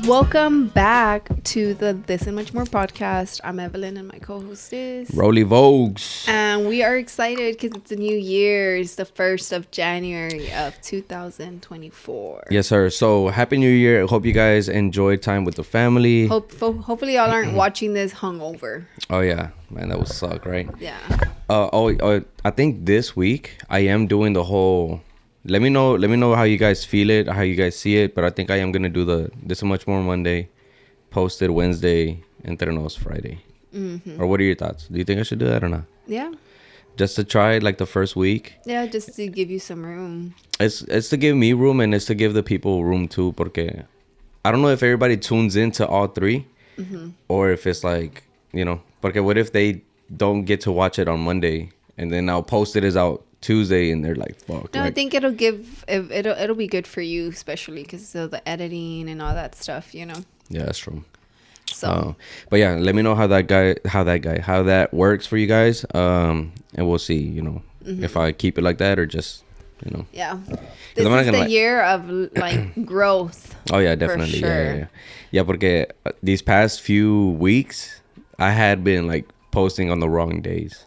Welcome back to the This and Much More podcast. I'm Evelyn and my co-host is Rollie Vogues. And we are excited because it's a new year. It's the 1st of January of 2024. Yes, sir. So happy New Year. I hope you guys enjoyed time with the family. Hopefully y'all aren't watching this hungover. Oh, yeah. Man, that would suck, right? Yeah. I think this week I am doing the whole... Let me know how you guys feel it, how you guys see it. But I think I am going to do the This and Much More Monday, posted Wednesday, Entrenos Friday. Mm-hmm. Or what are your thoughts? Do you think I should do that or not? Yeah. Just to try it like the first week? Yeah, just to give you some room. It's to give me room and it's to give the people room too. Porque I don't know if everybody tunes into all three. Mm-hmm. Or if it's like, porque what if they don't get to watch it on Monday and then I'll post it as out Tuesday and they're like, fuck. No, I think it'll be good for you, especially because of the editing and all that stuff, Yeah, that's true. So, but yeah, let me know how that works for you guys. And we'll see, if I keep it like that or just, Yeah. This is the year of like growth. Oh yeah, definitely. Sure. Yeah, porque these past few weeks I had been like posting on the wrong days.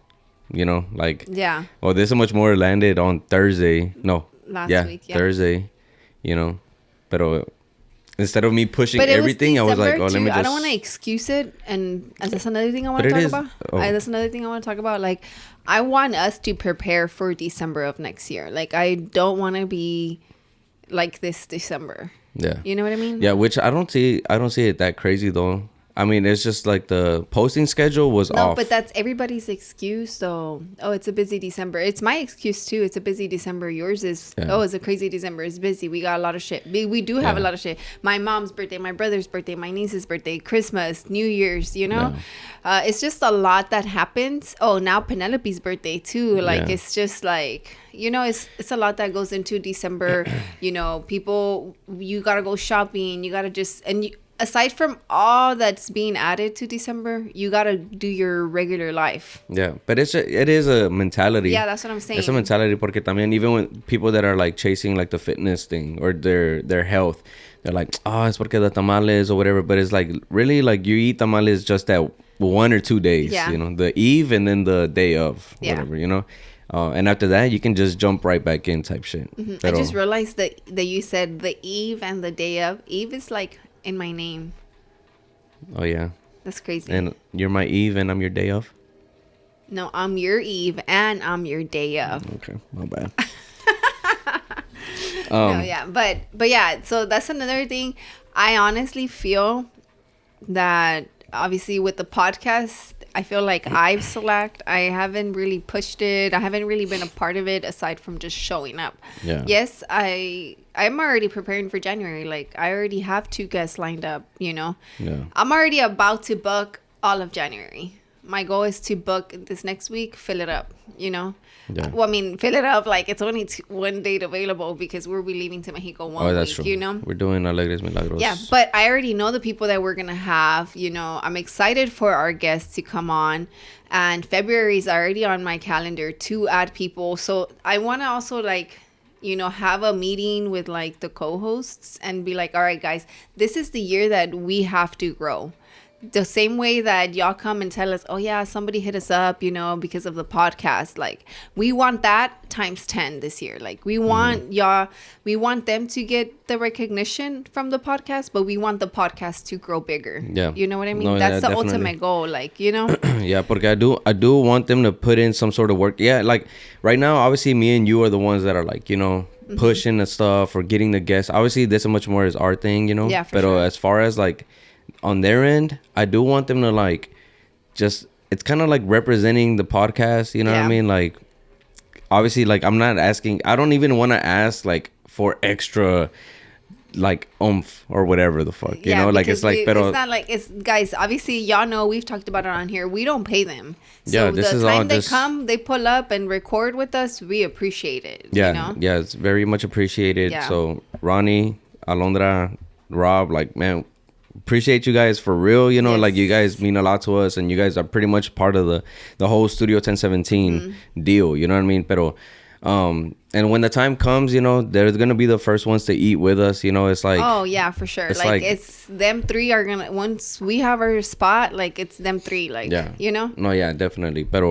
Yeah. Well, This and Much More landed on Thursday. No. Last week, yeah. Thursday, Pero instead of me pushing everything, I was like, let me just... I don't want to excuse it. And that's another thing I want to talk about. That's another thing I want to talk about. Like, I want us to prepare for December of next year. Like, I don't want to be like this December. Yeah. You know what I mean? Yeah, which I don't see it that crazy, though. I mean, it's just like the posting schedule was off. No, but that's everybody's excuse. So, it's a busy December. It's my excuse too. It's a busy December. Yours is, it's a crazy December. It's busy. We got a lot of shit. We do have a lot of shit. My mom's birthday, my brother's birthday, my niece's birthday, Christmas, New Year's, Yeah. It's just a lot that happens. Oh, now Penelope's birthday too. Like, it's just like, it's a lot that goes into December. People, you got to go shopping. You got to just, aside from all that's being added to December, you gotta do your regular life. Yeah, but it is a mentality. Yeah, that's what I'm saying. It's a mentality porque también even when people that are like chasing like the fitness thing or their health, they're like, it's porque the tamales or whatever. But it's like really like you eat tamales just that 1 or 2 days. Yeah. The eve and then the day of whatever. And after that you can just jump right back in type shit. Mm-hmm. I just realized that you said the eve and the day of. Eve is like in my name. Oh yeah, that's crazy. And you're my Eve and I'm your day of. No, I'm your Eve and I'm your day of. Okay, my bad. No, yeah, but yeah, so that's another thing. I honestly feel that obviously with the podcast, I feel like I've slacked. I haven't really pushed it. I haven't really been a part of it aside from just showing up. Yeah. Yes, I'm already preparing for January. Like, I already have 2 guests lined up, Yeah. I'm already about to book all of January. My goal is to book this next week, fill it up, Yeah. Well, I mean, fill it up like it's only 1 date available because we'll be leaving to Mexico one that's week, true. We're doing Alegres Milagros. Yeah, but I already know the people that we're going to have, I'm excited for our guests to come on. And February is already on my calendar to add people. So I want to also have a meeting with like the co-hosts and be like, all right, guys, this is the year that we have to grow. The same way that y'all come and tell us, oh yeah, somebody hit us up, because of the podcast. Like, we want that times 10 this year. Like, we want we want them to get the recognition from the podcast, but we want the podcast to grow bigger. Yeah. You know what I mean? No, that's the definitely. ultimate goal. Like, Yeah, porque I do want them to put in some sort of work. Yeah, like right now, obviously me and you are the ones that are like, pushing the stuff or getting the guests. Obviously, This and Much More is our thing, Yeah, for but sure. As far as like on their end, I do want them to like just, it's kind of like representing the podcast, you know what I mean? Like, obviously, like I don't even want to ask like for extra like oomph or whatever the fuck, like it's like, pero it's not like, it's, guys, obviously y'all know we've talked about it on here, we don't pay them, so this the is time all they just come, they pull up and record with us, we appreciate it. Yeah, it's very much appreciated. So Ronnie, Alondra, Rob, like, man, appreciate you guys for real, like you guys mean a lot to us and you guys are pretty much part of the whole Studio 1017 deal, you know what I mean? Pero and when the time comes, you know, they're gonna be the first ones to eat with us. You know, it's like, oh yeah, for sure. Like it's them three are gonna, once we have our spot, like it's them three. Like, yeah, you know. No, yeah, definitely. But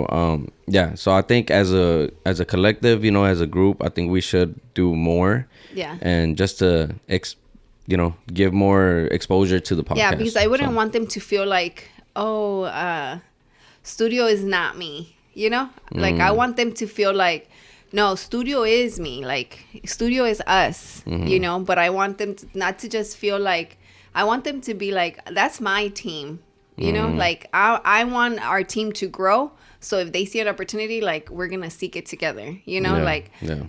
yeah. So I think as a collective, you know, as a group, I think we should do more. Yeah. And just to you know, give more exposure to the podcast. Yeah, because I wouldn't want them to feel like, oh, studio is not me. You know, like I want them to feel like, no, studio is me. Like studio is us. You know, but I want them to not to just feel like, I want them to be like, that's my team. You know, like I want our team to grow. So if they see an opportunity, like we're gonna seek it together. You know,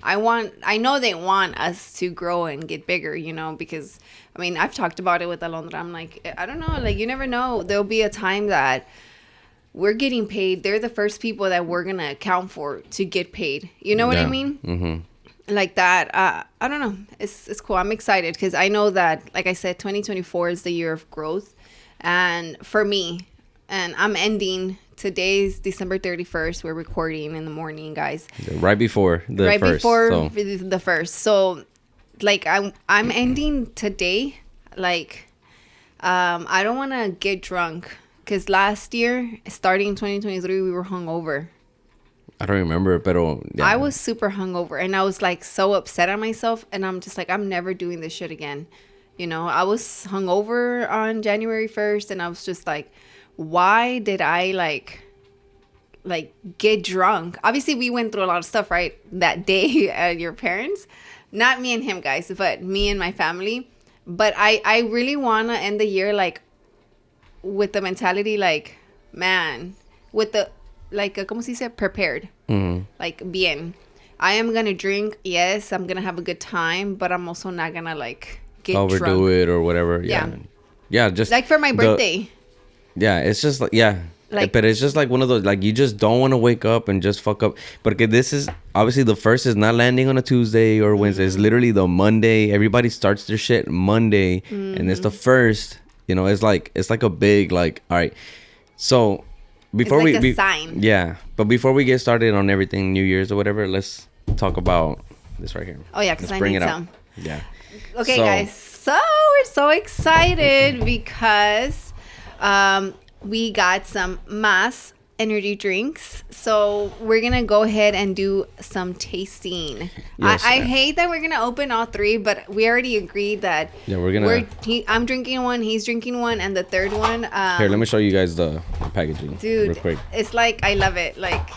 I know they want us to grow and get bigger. You know, because I mean I've talked about it with Alondra. I'm like, I don't know, like you never know. There'll be a time that we're getting paid. They're the first people that we're gonna account for to get paid. You know what I mean? Like that. I don't know. It's cool. I'm excited because I know that, like I said, 2024 is the year of growth, and for me, and I'm ending. Today's December 31st. We're recording in the morning, guys. Right before the first. So, like I'm ending today. Like, I don't want to get drunk. Because last year, starting in 2023, we were hungover. I don't remember, but yeah. I was super hungover. And I was like so upset at myself. And I'm just like, I'm never doing this shit again. You know, I was hungover on January 1st. And I was just like, why did I like get drunk? Obviously, we went through a lot of stuff, right? That day at your parents. Not me and him, guys, but me and my family. But I really want to end the year like, with the mentality like, man, with the like, ¿cómo se dice? Prepared. Like, bien. I am gonna drink. Yes, I'm gonna have a good time, but I'm also not gonna like get overdo drunk. It or whatever. Yeah. Just like for my birthday. It's just like, yeah. Like, but it's just like one of those, like, you just don't want to wake up and just fuck up. But this is obviously the first is not landing on a Tuesday or Wednesday. It's literally the Monday. Everybody starts their shit Monday, and it's the first. You know, it's like a big, like, all right. So before it's like a sign. Yeah, but before we get started on everything, New Year's or whatever, let's talk about this right here. Oh yeah, because I need some. Yeah. Okay, guys. So we're so excited because we got some Mas energy drinks. So we're gonna go ahead and do some tasting. Yes, I hate that we're gonna open all three, but we already agreed that we're gonna. I'm drinking one, he's drinking one, and the third one. Here, let me show you guys the packaging, dude. Real quick. It's like, I love it. Like,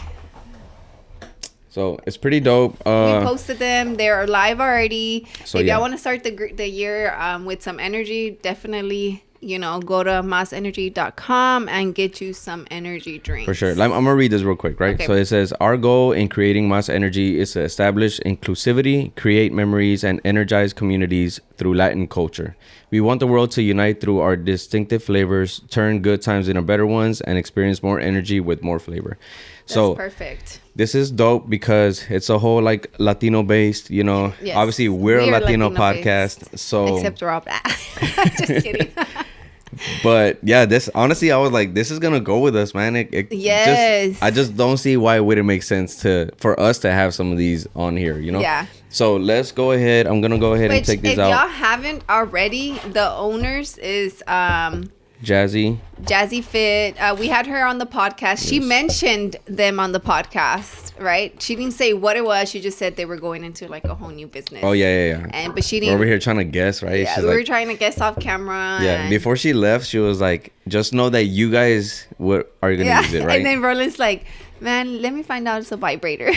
so it's pretty dope. We posted them. They're live already. So if y'all want to start the year with some energy, definitely, you know, go to masenergy.com and get you some energy drinks. For sure. I'm going to read this real quick, right? Okay. So it says, our goal in creating Mas Energy is to establish inclusivity, create memories, and energize communities through Latin culture. We want the world to unite through our distinctive flavors, turn good times into better ones, and experience more energy with more flavor. That's perfect. This is dope because it's a whole like Latino based, you know. Yes. Obviously, we're a Latino podcast. So except Rob. Just kidding. But yeah, this honestly, I was like, this is gonna go with us, man. Yes. I just don't see why it wouldn't make sense for us to have some of these on here, you know. Yeah. So let's go ahead. I'm gonna go ahead and take these out. If y'all haven't already, the owners is Jazzy Fit. We had her on the podcast. Yes. She mentioned them on the podcast, right? She didn't say what it was. She just said they were going into like a whole new business. Oh yeah. But she didn't. We're over here trying to guess, right? Yeah, we were trying to guess off camera. Yeah. Before she left, she was like, "Just know that you guys are gonna use it, right?" And then Roland's like, "Man, let me find out it's a vibrator,"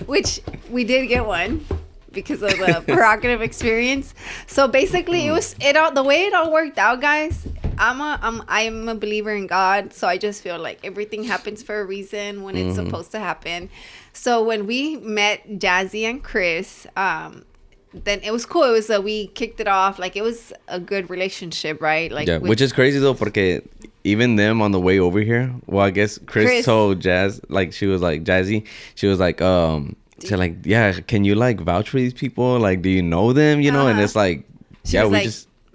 which we did get one. Because of the prerogative experience. So basically the way it all worked out, guys. I'm a believer in God, so I just feel like everything happens for a reason when it's supposed to happen. So when we met Jazzy and Chris, then it was cool. It was we kicked it off, like it was a good relationship, right? Like, yeah, which is crazy though, porque even them on the way over here, well, I guess Chris told Jazz, like she was like, Jazzy, she was like, so like, yeah, can you like vouch for these people? Like, do you know them? You know, and it's like,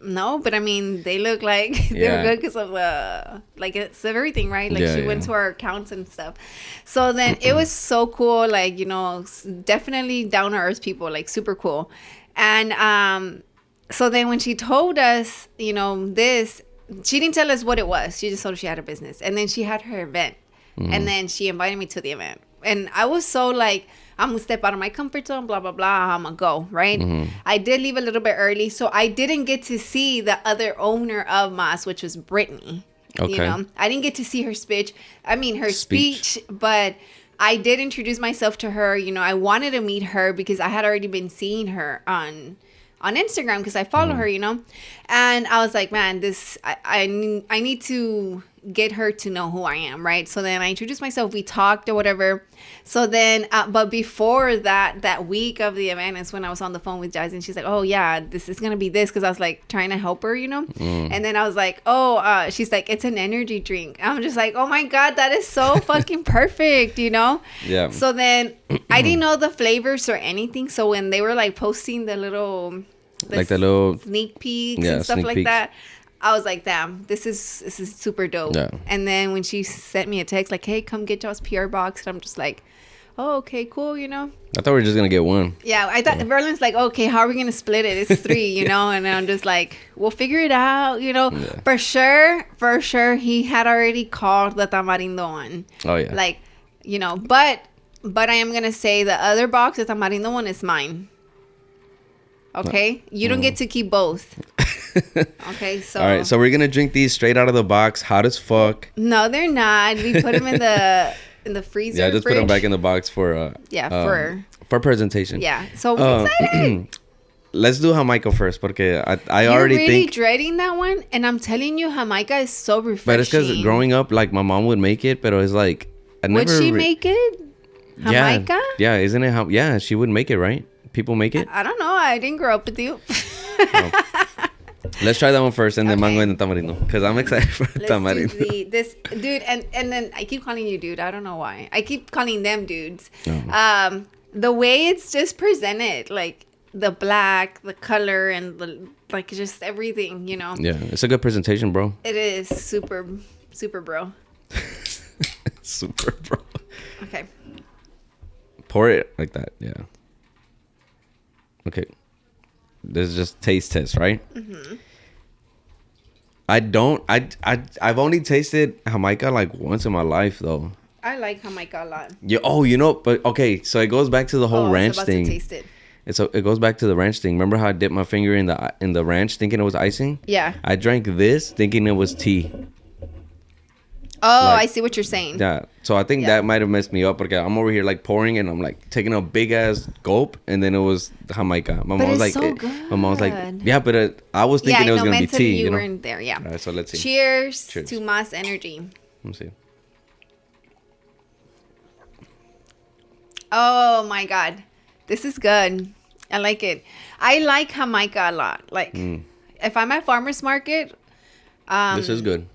No, but I mean, they look like they're good because of the, like, it's everything, right? Like, she went to our accounts and stuff. So then it was so cool, like, you know, definitely down to earth people, like, super cool. And so then when she told us, you know, this, she didn't tell us what it was. She just told us she had a business. And then she had her event. And then she invited me to the event. And I was so like, I'm going to step out of my comfort zone, blah, blah, blah. I'm going to go, right? I did leave a little bit early. So I didn't get to see the other owner of Mas, which was Brittany. Okay. You know, I didn't get to see her speech. I mean, her speech, but I did introduce myself to her. You know, I wanted to meet her because I had already been seeing her on Instagram because I follow her, you know. And I was like, man, I need to get her to know who I am, right? So then I introduced myself, we talked or whatever. So then but before that week of the event is when I was on the phone with Jazz, and she's like, oh yeah, this is gonna be this, because I was like trying to help her, you know. And then I was like, oh she's like, it's an energy drink. I'm just like, oh my god, that is so fucking perfect, you know. Yeah. So then I didn't know the flavors or anything, so when they were like posting the little sneak peeks and stuff like that, I was like, damn, this is super dope. Yeah. And then when she sent me a text like, hey, come get y'all's PR box, and I'm just like, oh, okay, cool, you know. I thought we were just gonna get one. Yeah, I thought Verlin's like, okay, how are we gonna split it? It's 3, you know. And I'm just like, we'll figure it out, you know. Yeah. For sure, he had already called the tamarindo one. Oh yeah. Like, you know, but I am gonna say the other box, the tamarindo one, is mine. Okay, you don't get to keep both. Okay, so all right, so we're gonna drink these straight out of the box, hot as fuck. No, they're not. We put them in the freezer. Yeah, just put them back in the box for for presentation. Yeah, so I'm excited. Let's do Jamaica first, porque I already think. You're really dreading that one, and I'm telling you, Jamaica is so refreshing. But it's because growing up, like my mom would make it, but it was like would she make it? Jamaica? Yeah, isn't it? Yeah, she would make it, right? People make it. I don't know. I didn't grow up with you. Let's try that one first, and then mango and the tamarindo, because I'm excited for tamarindo. This dude, and then I keep calling you dude. I don't know why. I keep calling them dudes. The way it's just presented, like the black, the color, and the like, just everything, you know. Yeah, it's a good presentation, bro. It is super, super, bro. Super, bro. Okay. Pour it like that. Yeah. Okay. This is just taste test, right? I've only tasted Jamaica like once in my life, though. I like Jamaica a lot. Yeah. Oh, you know, but okay. So it goes back to the whole ranch thing. To taste it. It goes back to the ranch thing. Remember how I dipped my finger in the ranch thinking it was icing? Yeah. I drank this thinking it was tea. Oh, like, I see what you're saying. Yeah. So I think that might have messed me up, because I'm over here like pouring and I'm like taking a big ass gulp, and then it was Jamaica. My mom was like, so good. My mom was like, yeah, but I was thinking it was gonna be tea. You know? weren't there, yeah. All right, so let's see. Cheers to Mas Energy. Let's see. Oh my god, this is good. I like it. I like Jamaica a lot. Like, if I'm at farmers market, this is good.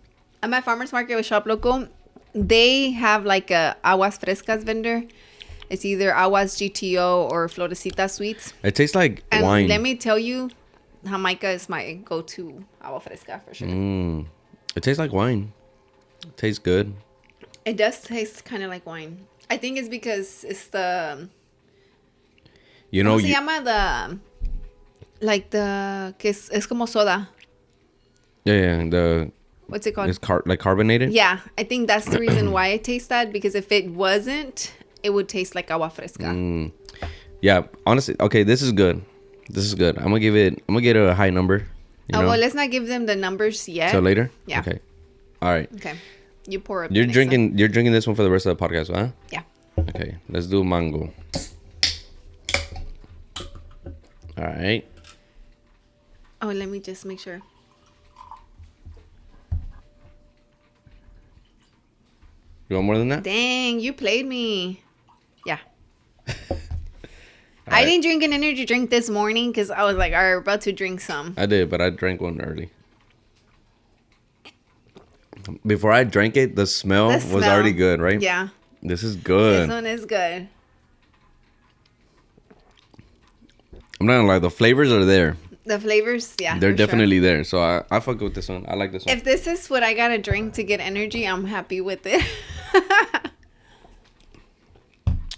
I'm at farmers market with Shop Loco. They have like a aguas frescas vendor. It's either aguas GTO or Florecita Sweets. It tastes like wine. Let me tell you, Jamaica is my go-to agua fresca for sure. It tastes like wine. It tastes good. It does taste kind of like wine. I think it's because it's the... You know... ¿Cómo se llama? Que es como soda. Yeah, what's it called? It's like carbonated? Yeah, I think that's the reason why it tastes that, because if it wasn't, it would taste like agua fresca. Yeah, honestly, okay, this is good. I'm gonna give it a high number. Well, let's not give them the numbers yet. So later? Yeah. Okay. All right. Okay. You pour up. You're drinking this one for the rest of the podcast, huh? Yeah. Okay, let's do mango. All right. Oh, let me just make sure. You want more than that? Dang, you played me. Yeah. I didn't drink an energy drink this morning because I was like, all right, we're about to drink some. I did, but I drank one early. Before I drank it, the smell was already good, right? Yeah. This is good. This one is good. I'm not gonna lie, the flavors are there. The flavors, yeah. They're for definitely sure. there. So I fuck with this one. I like this one. If this is what I gotta drink to get energy, I'm happy with it.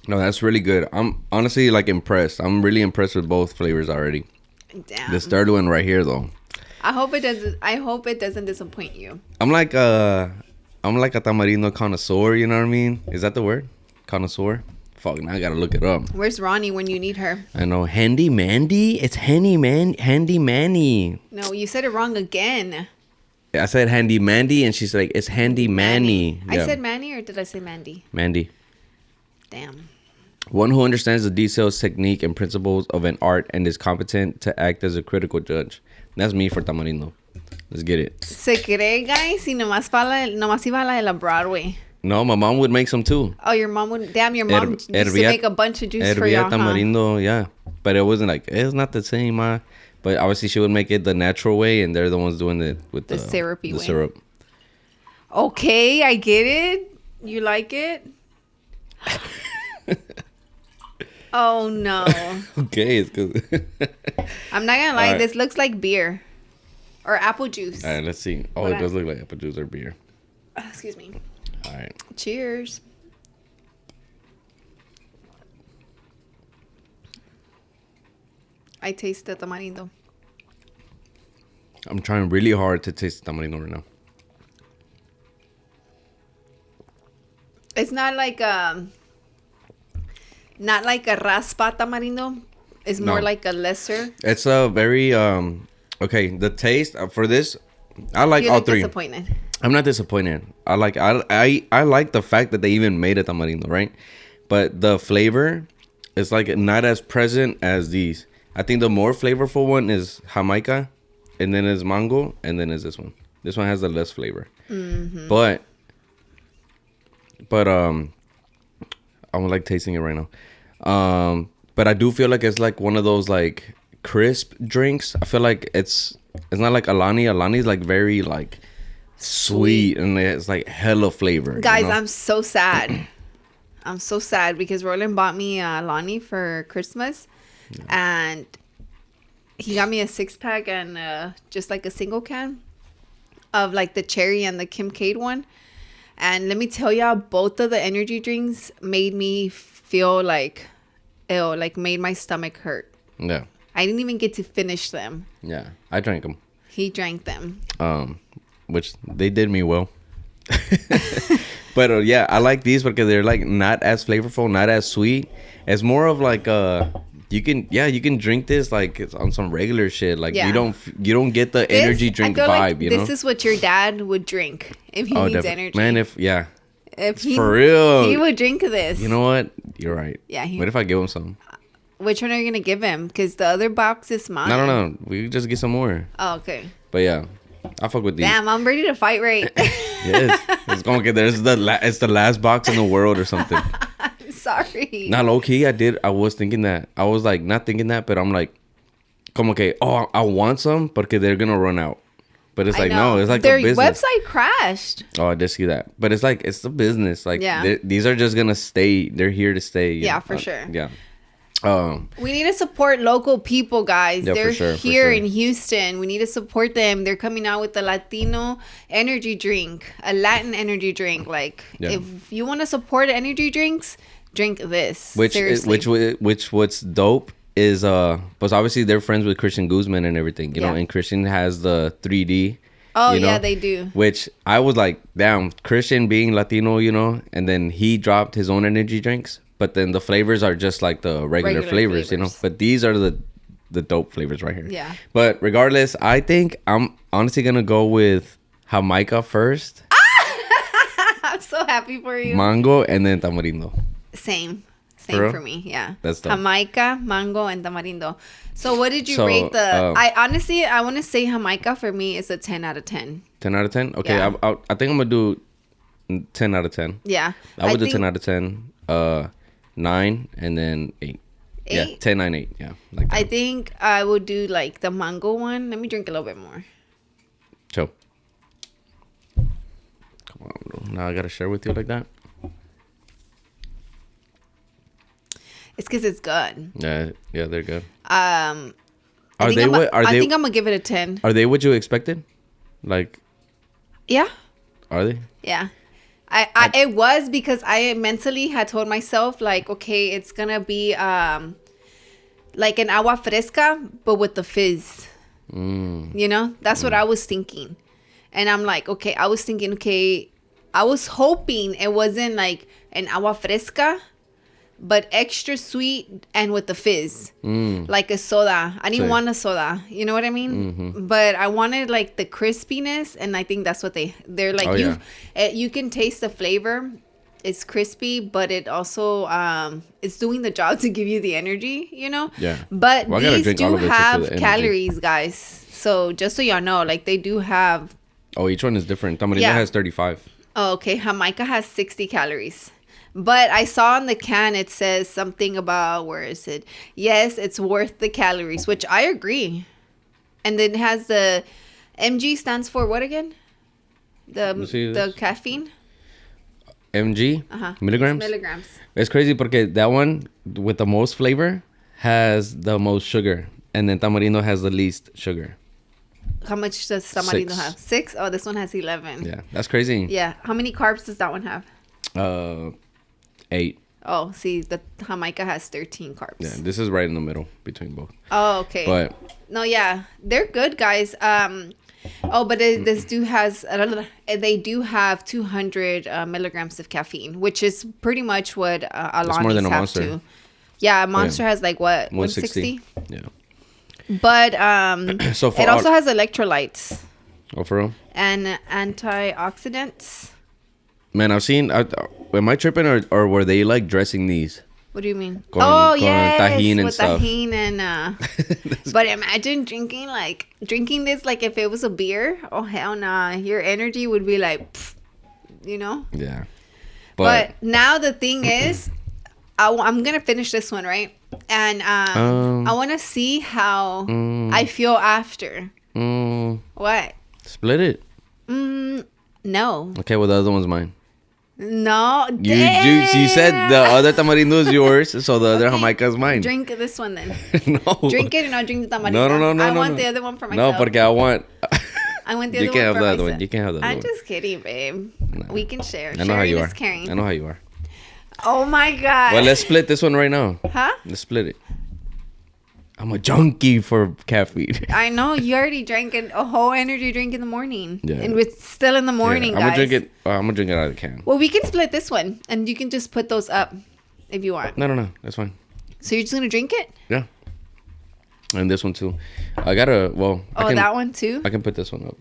No, that's really good. I'm honestly like impressed. I'm really impressed with both flavors already. Damn. This third one right here though. I hope it doesn't disappoint you. I'm like a tamarindo connoisseur, you know what I mean? Is that the word? Connoisseur? Fuck, now I gotta look it up. Where's Ronnie when you need her? I know. Handy Mandy? It's Handy Manny. No, you said it wrong again. I said Handy Mandy and she's like, it's Handy Manny. I said Manny or did I say Mandy? Mandy. Damn. One who understands the details, technique, and principles of an art and is competent to act as a critical judge. That's me for tamarindo. Let's get it. Se cree, guys, y nomás iba a la de la Broadway. No, my mom would make some too. Oh, your mom would. Damn, your mom used to make a bunch of juice for y'all, tamarindo, yeah. But it wasn't like, it's not the same, ma. But obviously she would make it the natural way, and they're the ones doing it with the syrupy way. Syrup. Okay, I get it. You like it? Oh, no. Okay, it's good. I'm not going to lie. Right. This looks like beer or apple juice. All right, let's see. Oh, it does look like apple juice or beer. Excuse me. All right. Cheers. I taste the tamarindo. I'm trying really hard to taste the tamarindo right now. It's not like a raspa tamarindo. It's more like a lesser. It's a very okay. The taste for this, I like all three. Disappointed. I'm not disappointed. I like the fact that they even made a tamarindo, right? But the flavor is like not as present as these. I think the more flavorful one is Jamaica, and then is mango, and then is this one. This one has the less flavor. Mm-hmm. But I'm like tasting it right now. But I do feel like it's like one of those like crisp drinks. I feel like it's not like Alani. Alani's like very like sweet and it's like hella flavor. Guys, you know? I'm so sad. I'm so sad because Roland bought me Alani for Christmas, and he got me a 6-pack and just like a single can of like the cherry and the Kim Cade one. And let me tell y'all, both of the energy drinks made me feel like, ew, like made my stomach hurt. Yeah. I didn't even get to finish them. Yeah, I drank them. He drank them. Which they did me well. But yeah, I like these because they're like not as flavorful, not as sweet. It's more of like you can drink this like it's on some regular shit. Like you don't get the energy drink vibe. Like you know, this is what your dad would drink if he needs energy. Man, if for real, he would drink this. You know what? You're right. Yeah. What if I give him some? Which one are you gonna give him? Because the other box is mine. No. We just get some more. Oh, okay. But yeah, I fuck with these. Damn, I'm ready to fight right. Yes, it's gonna get there. It's the last box in the world or something. Sorry. Not low key. I was thinking that. I was like not thinking that, but I'm like, come okay. Oh, I want some, because they're gonna run out. But it's like no, it's like their a business. website crashed. Oh, I did see that. But it's like it's the business. Like these are just gonna stay. They're here to stay. Yeah, for sure. Yeah. We need to support local people, guys. Yeah, they're for here in Houston. We need to support them. They're coming out with the Latino energy drink, a Latin energy drink. Like, if you want to support energy drinks, drink this. Which what's dope is but obviously they're friends with Christian Guzman and everything, you know, and Christian has the 3D. Oh, you know, yeah, they do. Which I was like, damn, Christian being Latino, you know, and then he dropped his own energy drinks. But then the flavors are just like the regular flavors, you know. But these are the dope flavors right here. Yeah. But regardless, I think I'm honestly going to go with Jamaica first. I'm so happy for you. Mango and then tamarindo. Same for me, yeah. That's dope. Jamaica, mango, and tamarindo. So what did you rate the... I want to say Jamaica for me is a 10 out of 10. 10 out of 10? Okay, yeah. I think I'm going to do 10 out of 10. Yeah. I would do 10 out of 10. 9 and then 8. 8? Yeah, 10, 9, 8. Yeah. Like that. I think I would do like the mango one. Let me drink a little bit more. Chill. Come on, bro. Now I got to share with you like that. It's because it's good. Yeah, they're good. Are they what? Are I they? think I'm gonna give it a 10. Are they what you expected? Like, Yeah. are they? Yeah. It was because I mentally had told myself like, okay, it's gonna be like an agua fresca, but with the fizz. You know, that's what I was thinking. And I'm like, okay, I was thinking, okay, I was hoping it wasn't like an agua fresca, but extra sweet and with the fizz, like a soda. I didn't want a soda. You know what I mean? But I wanted like the crispiness, and I think that's what they're like. You can taste the flavor. It's crispy, but it also it's doing the job to give you the energy. You know? Yeah. But Well, these do have calories, guys. So just so y'all know, like they do have. Oh, each one is different. Tamarindo has 35. Oh, okay. Jamaica has 60 calories. But I saw on the can it says something about, where is it? Yes, it's worth the calories, which I agree. And then it has the MG stands for what again? The caffeine? MG? Milligrams? Milligrams. It's crazy because that one with the most flavor has the most sugar. And then Tamarindo has the least sugar. How much does Tamarindo have? 6? Oh, this one has 11. Yeah, that's crazy. Yeah. How many carbs does that one have? 8. Oh, see, the Jamaica has 13 carbs. Yeah, this is right in the middle between both. Oh, okay. But no, yeah, they're good, guys. But this they do have 200 milligrams of caffeine, which is pretty much what Alondra more than a have Monster. to. Yeah, Monster has like what, 160? Yeah. But so it also has electrolytes. Oh, for real? And antioxidants. Man, I've seen. Am I tripping or were they like dressing these? What do you mean? Con yes, tajin and with stuff. Tajin and but imagine drinking this like if it was a beer. Oh hell nah! Your energy would be like, pff, you know. Yeah. But now the thing is, I'm gonna finish this one, right? And I want to see how I feel after. What? Split it. No. Okay, well the other one's mine. No. You said the other tamarindo is yours, so the other Jamaica is mine. Drink this one then. No. Drink it and I'll drink the tamarindo. No. I want the other one for myself. No, porque I want. I want the you other can't one have for the other myself. one. You can't have the other I'm one. just kidding, babe. No. We can share. I know how you are. Caring. I know how you are. Oh my god. Well, let's split this one right now. Huh? Let's split it. I'm a junkie for caffeine. I know. You already drank a whole energy drink in the morning. Yeah. And it's still in the morning, I'm guys. gonna drink it. I'm gonna drink it out of the can. Well, we can split this one, and you can just put those up if you want. No. That's fine. So you're just gonna drink it? Yeah. And this one too. I gotta. Well. That one too. I can put this one up.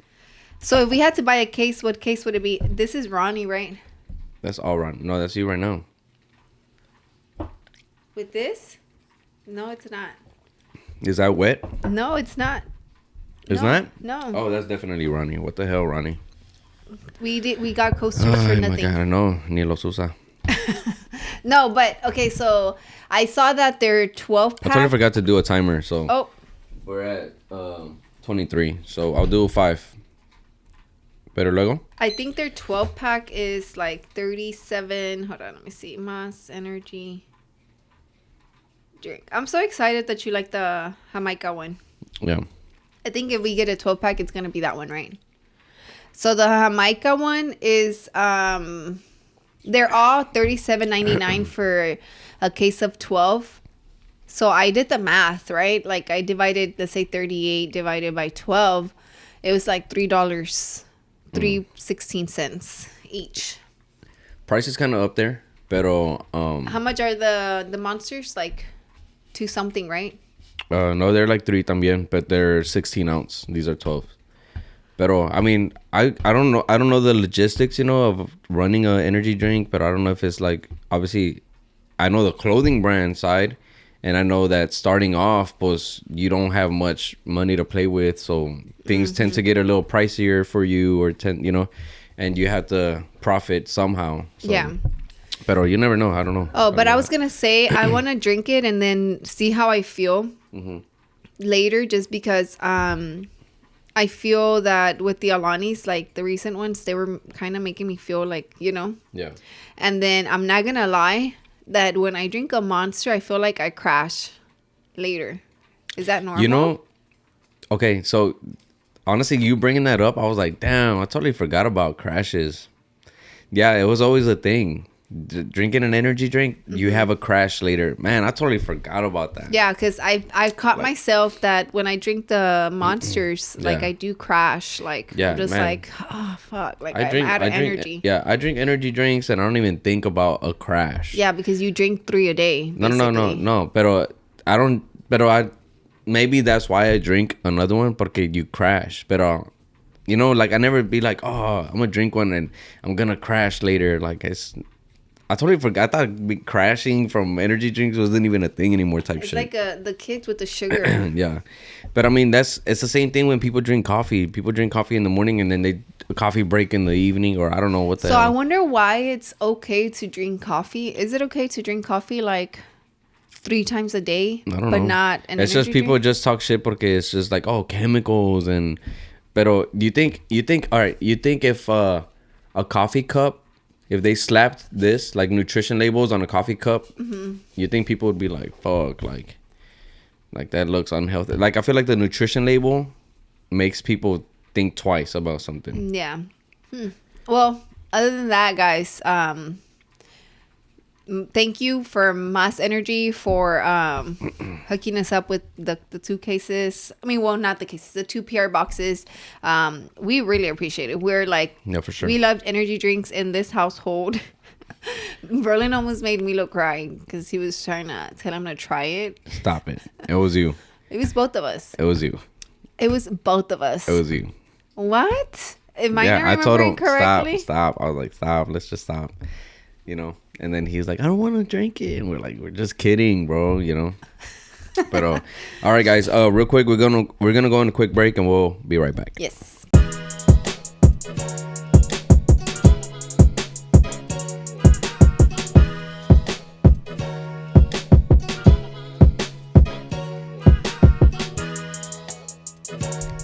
So if we had to buy a case, what case would it be? This is Ronnie, right? That's all Ron. No, that's you right now. With this? No, it's not. Is that wet? No, it's not. It's not? No. Oh, that's definitely Ronnie. What the hell, Ronnie? We got coasters for nothing. Oh my god, no, ni los usa. No, but okay, so I saw that they're 12 pack. I totally forgot to do a timer, so Oh. we're at 23. So I'll do 5. Pero luego? I think their 12 pack is like 37. Hold on, let me see. Mas energy drink. I'm so excited that you like the Jamaica one. Yeah. I think if we get a 12 pack, it's gonna be that one, right? So the Jamaica one is they're all $37.99 for a case of 12. So I did the math, right? Like I divided, let's say 38 divided by 12, it was like $3, 3.16 each. Price is kind of up there, pero How much are the monsters? Like 2 something, right? no, they're like 3 también, but they're 16 ounce. These are 12. Pero I mean, I don't know the logistics, of running an energy drink, but I don't know if it's like, obviously I know the clothing brand side, and I know that starting off, pues you don't have much money to play with, so things tend to get a little pricier for you, or and you have to profit somehow. So. Yeah. Pero you never know. I don't know. Oh, but I was gonna say I want to drink it and then see how I feel later, just because I feel that with the Alanis, like the recent ones, they were kind of making me feel like, Yeah. And then I'm not gonna lie that when I drink a Monster, I feel like I crash later. Is that normal? Okay, so honestly, you bringing that up, I was like, damn, I totally forgot about crashes. Yeah, it was always a thing. Drinking an energy drink, you have a crash later. Man, I totally forgot about that. Yeah, because I caught Like- myself that when I drink the monsters, like Yeah. I do crash. Like Yeah, I'm just man. like, oh fuck, like I'm out of energy. Yeah, I drink energy drinks and I don't even think about a crash. Yeah, because you drink 3 a day. No. Pero I don't. Pero I. Maybe that's why I drink another one porque you crash. Pero, you know, like I never be like, oh, I'm gonna drink one and I'm gonna crash later. Like I totally forgot. I thought crashing from energy drinks wasn't even a thing anymore. Type It's shit. like the kids with the sugar. Yeah, but I mean it's the same thing when people drink coffee. People drink coffee in the morning and then they coffee break in the evening, or I don't know what the So hell. I wonder why it's okay to drink coffee. Is it okay to drink coffee like 3 times a day, I don't but know. not an It's just energy people drink? just talk shit porque it's just like, oh, chemicals and. Pero you think all right? You think if a coffee cup, if they slapped this like nutrition labels on a coffee cup, you think people would be like, fuck, like that looks unhealthy. Like I feel like the nutrition label makes people think twice about something. Yeah. Well, other than that, guys, thank you for Mass Energy for hooking us up with the 2 cases. I mean, well, not the cases, the 2 PR boxes. We really appreciate it. We're like, Yeah, for sure. we loved energy drinks in this household. Berlin almost made me look crying because he was trying to tell him to try it. Stop it. It was you. It was both of us. It was you. It was both of us. It was you. What? Am I Yeah, not I told remembering him correctly? stop. I was like, stop. Let's just stop. You know. And then he's like, I don't want to drink it. And we're like, we're just kidding, bro. You know. But all right, guys. Real quick, we're gonna go on a quick break and we'll be right back. Yes.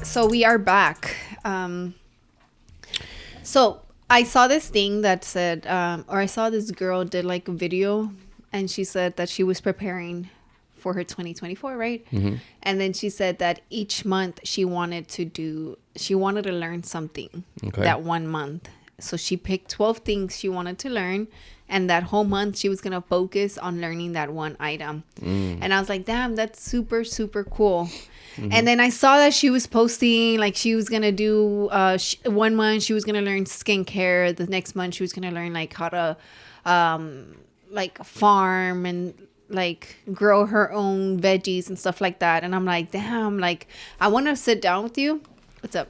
So we are back. So I saw this thing that said, or I saw this girl did like a video, and she said that she was preparing for her 2024, right? Mm-hmm. And then she said that each month she wanted to learn something that 1 month. So she picked 12 things she wanted to learn, and that whole month she was going to focus on learning that one item. And I was like, damn, that's super, super cool. And then I saw that she was posting, like she was going to do 1 month, she was going to learn skincare. The next month she was going to learn like how to like farm and like grow her own veggies and stuff like that. And I'm like, damn, like I want to sit down with you. What's up?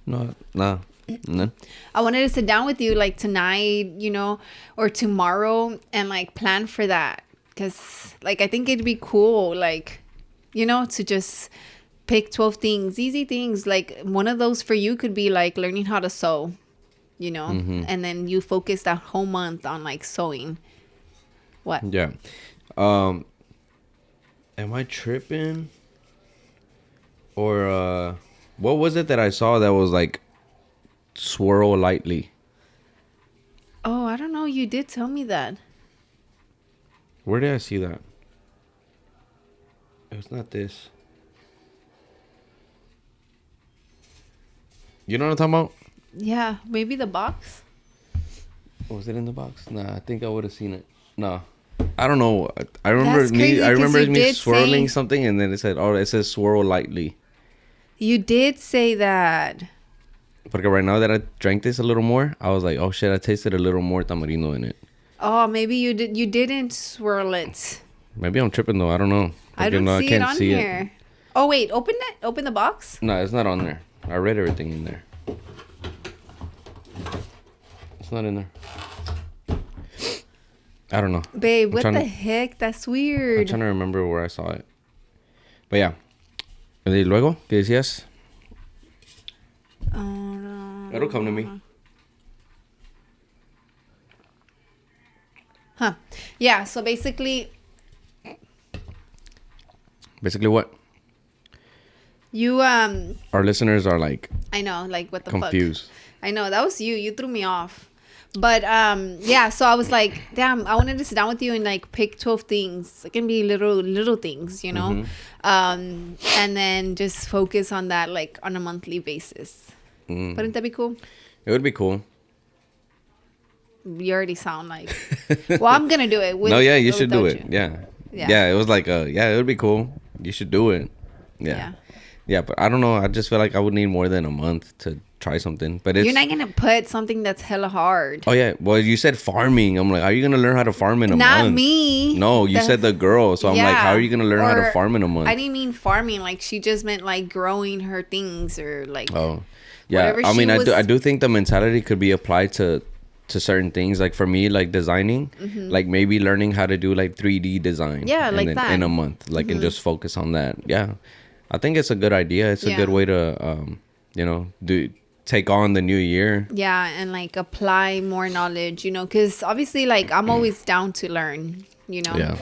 No. I wanted to sit down with you like tonight, you know, or tomorrow and like plan for that. Because like I think it'd be cool, like, you know, to just pick 12 things, easy things. Like one of those for you could be like learning how to sew, you know, and then you focus that whole month on like sewing. What? Yeah. Am I tripping? Or what was it that I saw that was like swirl lightly? Oh, I don't know. You did tell me that. Where did I see that? It was not this. You know what I'm talking about? Yeah, maybe the box. Was it in the box? Nah, I think I would have seen it. No. I don't know. I remember That's crazy, 'cause you me did swirling say- something and then it says swirl lightly. You did say that. Porque right now that I drank this a little more, I was like, oh shit, I tasted a little more tamarindo in it. Oh, maybe you did. You didn't swirl it. Maybe I'm tripping though. I don't know. I don't see it on here. Oh wait, open it. Open the box. No, it's not on there. I read everything in there. It's not in there. I don't know. Babe, what trying the to- heck? That's I'm weird. trying to remember where I saw it. But yeah. ¿Y luego? ¿Qué decías? Oh no. It'll come to me. Huh. Yeah. So basically, Basically what? you Our listeners are like I know, like what the confused. fuck. I know that was you. You threw me off. But yeah, so I was like, damn, I wanted to sit down with you and like pick 12 things. It can be little things, you know. And then just focus on that like on a monthly basis. Wouldn't that be cool? It would be cool. You already sound like, well, I'm gonna do it. No, yeah, you should do it. You. Yeah, it was like yeah, it would be cool. You should do it. Yeah, but I don't know. I just feel like I would need more than a month to try something. But you're not gonna put something that's hella hard. Oh yeah, well you said farming. I'm like, how are you gonna learn how to farm in a month? Not me. No, you said the girl. So I'm like, how are you gonna learn how to farm in a month? I didn't mean farming. Like she just meant like growing her things or like. Oh, yeah. I mean, I do think the mentality could be applied to certain things. Like for me, like designing, like maybe learning how to do like 3D design. Yeah, like that in a month, like and just focus on that. Yeah, I think it's a good idea. It's a good way to, take on the new year. Yeah, and like apply more knowledge, you know, because obviously like I'm always down to learn, you know. Yeah.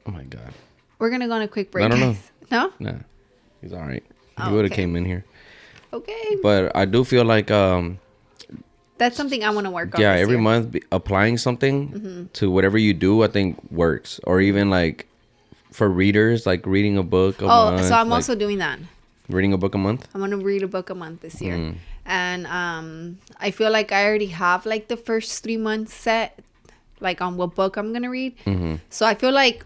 Oh my God. We're gonna go on a quick break. No. No? Nah. He's all right. He would have came in here. Okay. But I do feel like that's something I want to work on. Yeah, every month applying something to whatever you do, I think works. Or even like for readers, like reading a book a month. Oh, so I'm also doing that. Reading a book a month? I'm gonna read a book a month this year. And I feel like I already have like the first 3 months set, like on what book I'm gonna read. So I feel like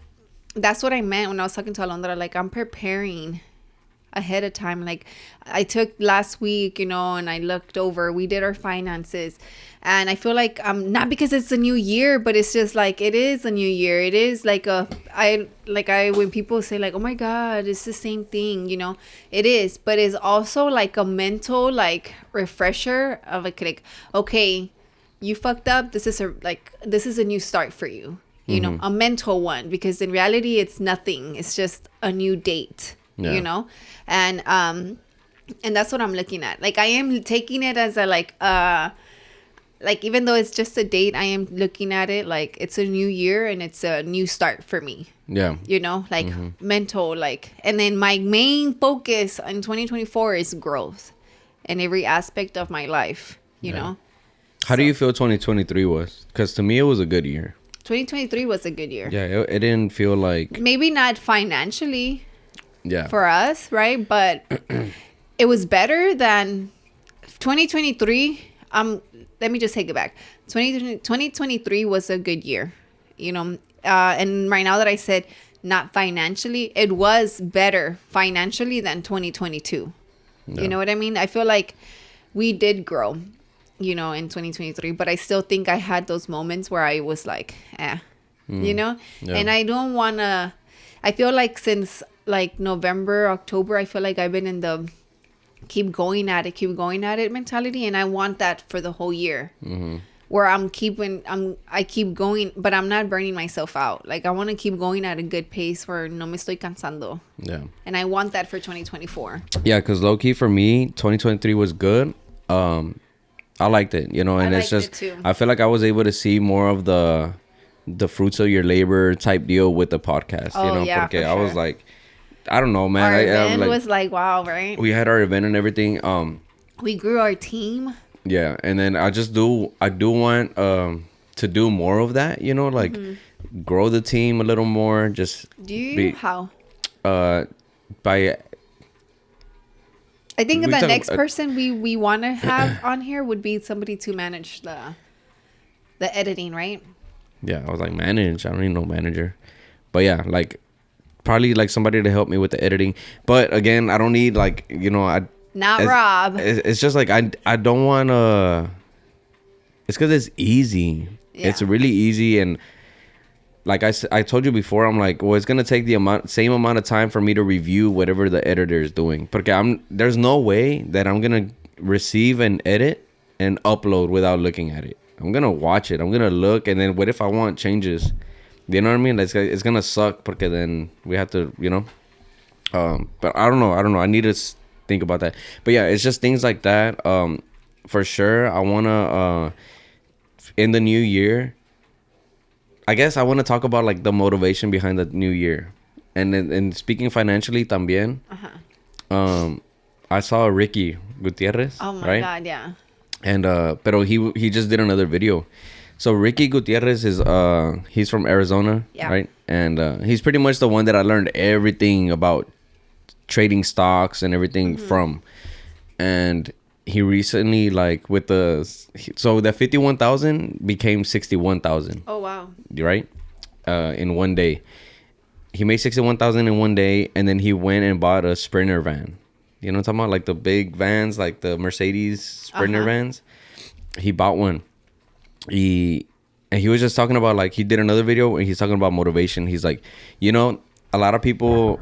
that's what I meant when I was talking to Alondra. Like I'm preparing ahead of time. Like I took last week, you know, and I looked over, we did our finances, and I feel like not because it's a new year, but it's just like it is a new year. It is like when people say like, oh my God, it's the same thing, you know, it is, but it's also like a mental like refresher of like okay, you fucked up, this is a new start for you, you know, a mental one, because in reality it's nothing, it's just a new date. You know, and that's what I'm looking at. Like I am taking it as a like even though it's just a date, I am looking at it like it's a new year and it's a new start for me. Yeah, you know, like mental, like, and then my main focus in 2024 is growth in every aspect of my life. You know. How do you feel 2023 was? Because to me it was a good year. 2023 was a good year. Yeah, it didn't feel like, maybe not financially. For us, right? But it was better than 2023. Let me just take it back. 2023 was a good year, you know. And right now that I said not financially, it was better financially than 2022. You know what I mean? I feel like we did grow, you know, in 2023, but I still think I had those moments where I was like, you know. And I don't want to. I feel like since like November, October, I feel like I've been in the keep going at it mentality, and I want that for the whole year. Where I keep going, but I'm not burning myself out. Like I want to keep going at a good pace where no me estoy cansando. Yeah. And I want that for 2024. Yeah, because low key for me, 2023 was good. I liked it, you know, and it's just I feel like I was able to see more of the fruits of your labor type deal with the podcast. You know, yeah, because I was like, I don't know, man. Our event was like, wow, right? We had our event and everything. We grew our team. Yeah, and then I do want to do more of that, you know, like grow the team a little more. Just how? By I think the next person we want to have on here would be somebody to manage the editing, right? Yeah, I was like, manage. I don't need no manager. But yeah, like probably like somebody to help me with the editing. But again, I don't need like, you know, Rob. It's just like I don't want to. It's because it's easy. Yeah. It's really easy, and like I told you before, I'm like, well, it's gonna take the same amount of time for me to review whatever the editor is doing. Because there's no way that I'm gonna receive and edit and upload without looking at it. I'm gonna watch it. I'm gonna look, and then what if I want changes? You know what I mean? Like, it's gonna suck because then we have to, you know. But I don't know. I need to think about that. But yeah, it's just things like that. For sure, I wanna in the new year. I guess I want to talk about like the motivation behind the new year, and speaking financially, también. I saw Ricky Gutierrez. Oh my God, yeah. And pero he just did another video. So Ricky Gutierrez is he's from Arizona, right? And he's pretty much the one that I learned everything about trading stocks and everything from. And he recently, like, with the, so that 51,000 became 61,000. Oh wow. Right? In one day. He made 61,000 in one day, and then he went and bought a Sprinter van. You know what I'm talking about? Like the big vans, like the Mercedes Sprinter vans. He bought one. And he was just talking about, like, he did another video and he's talking about motivation. He's like, you know, a lot of people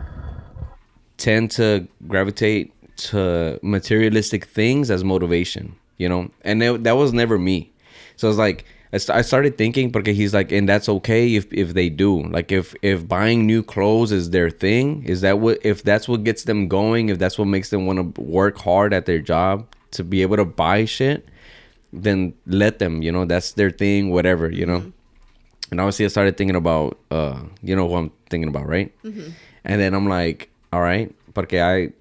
tend to gravitate to materialistic things as motivation, you know, and that was never me. So it's like, I started thinking, because he's like, and that's okay if they do, like, if buying new clothes is their thing, if that's what gets them going, if that's what makes them want to work hard at their job to be able to buy shit, then let them, you know, that's their thing, whatever, you know. And obviously I started thinking about, you know, what I'm thinking about, right? And then I'm like, all right, porque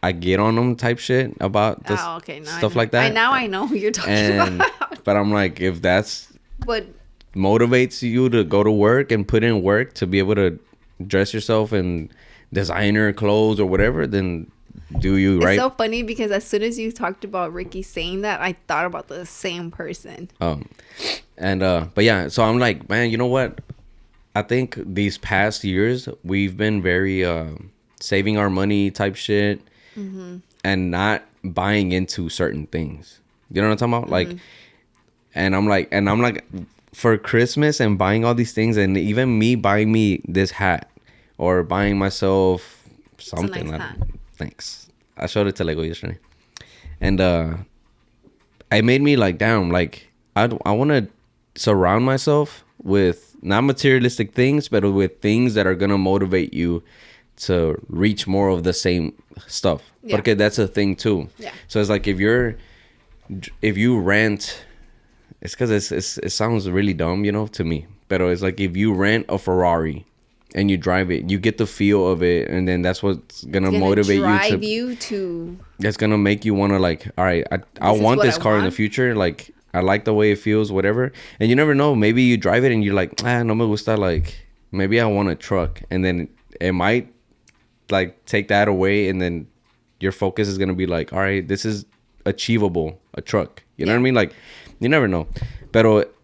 I get on them type shit about this stuff like that. I know who you're talking about. But I'm like, if that's what motivates you to go to work and put in work to be able to dress yourself in designer clothes or whatever, then do you, right? It's so funny because as soon as you talked about Ricky saying that, I thought about the same person. And but yeah, so I'm like, man, you know what? I think these past years we've been very saving our money type shit, and not buying into certain things. You know what I'm talking about? Like, and I'm like, for Christmas and buying all these things, and even me buying me this hat or buying myself something. It's a nice hat. Thanks. I showed it to Lego yesterday, and it made me like, damn, like I want to surround myself with not materialistic things, but with things that are gonna motivate you to reach more of the same stuff. Yeah. Because that's a thing too. Yeah. So it's like, if you rent, it's because it sounds really dumb, you know, to me. But it's like, if you rent a Ferrari and you drive it, you get the feel of it, and then that's what's gonna motivate you to. That's gonna make you want to, like, all right, I want this car in the future. Like, I like the way it feels, whatever. And you never know, maybe you drive it and you're like, no me gusta, like, maybe I want a truck, and then it might, like, take that away, and then your focus is gonna be like, all right, this is achievable, a truck. You know what I mean? Like, you never know. But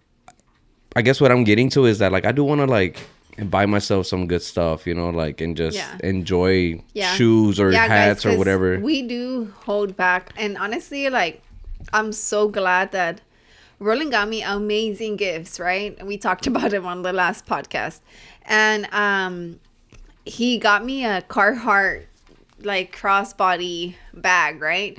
I guess what I'm getting to is that, like, I do want to, like, buy myself some good stuff, you know, like, and just enjoy shoes or hats, guys, or whatever. We do hold back, and honestly, like, I'm so glad that Rolling got me amazing gifts, right? We talked about him on the last podcast, and he got me a Carhartt, like, crossbody bag, right?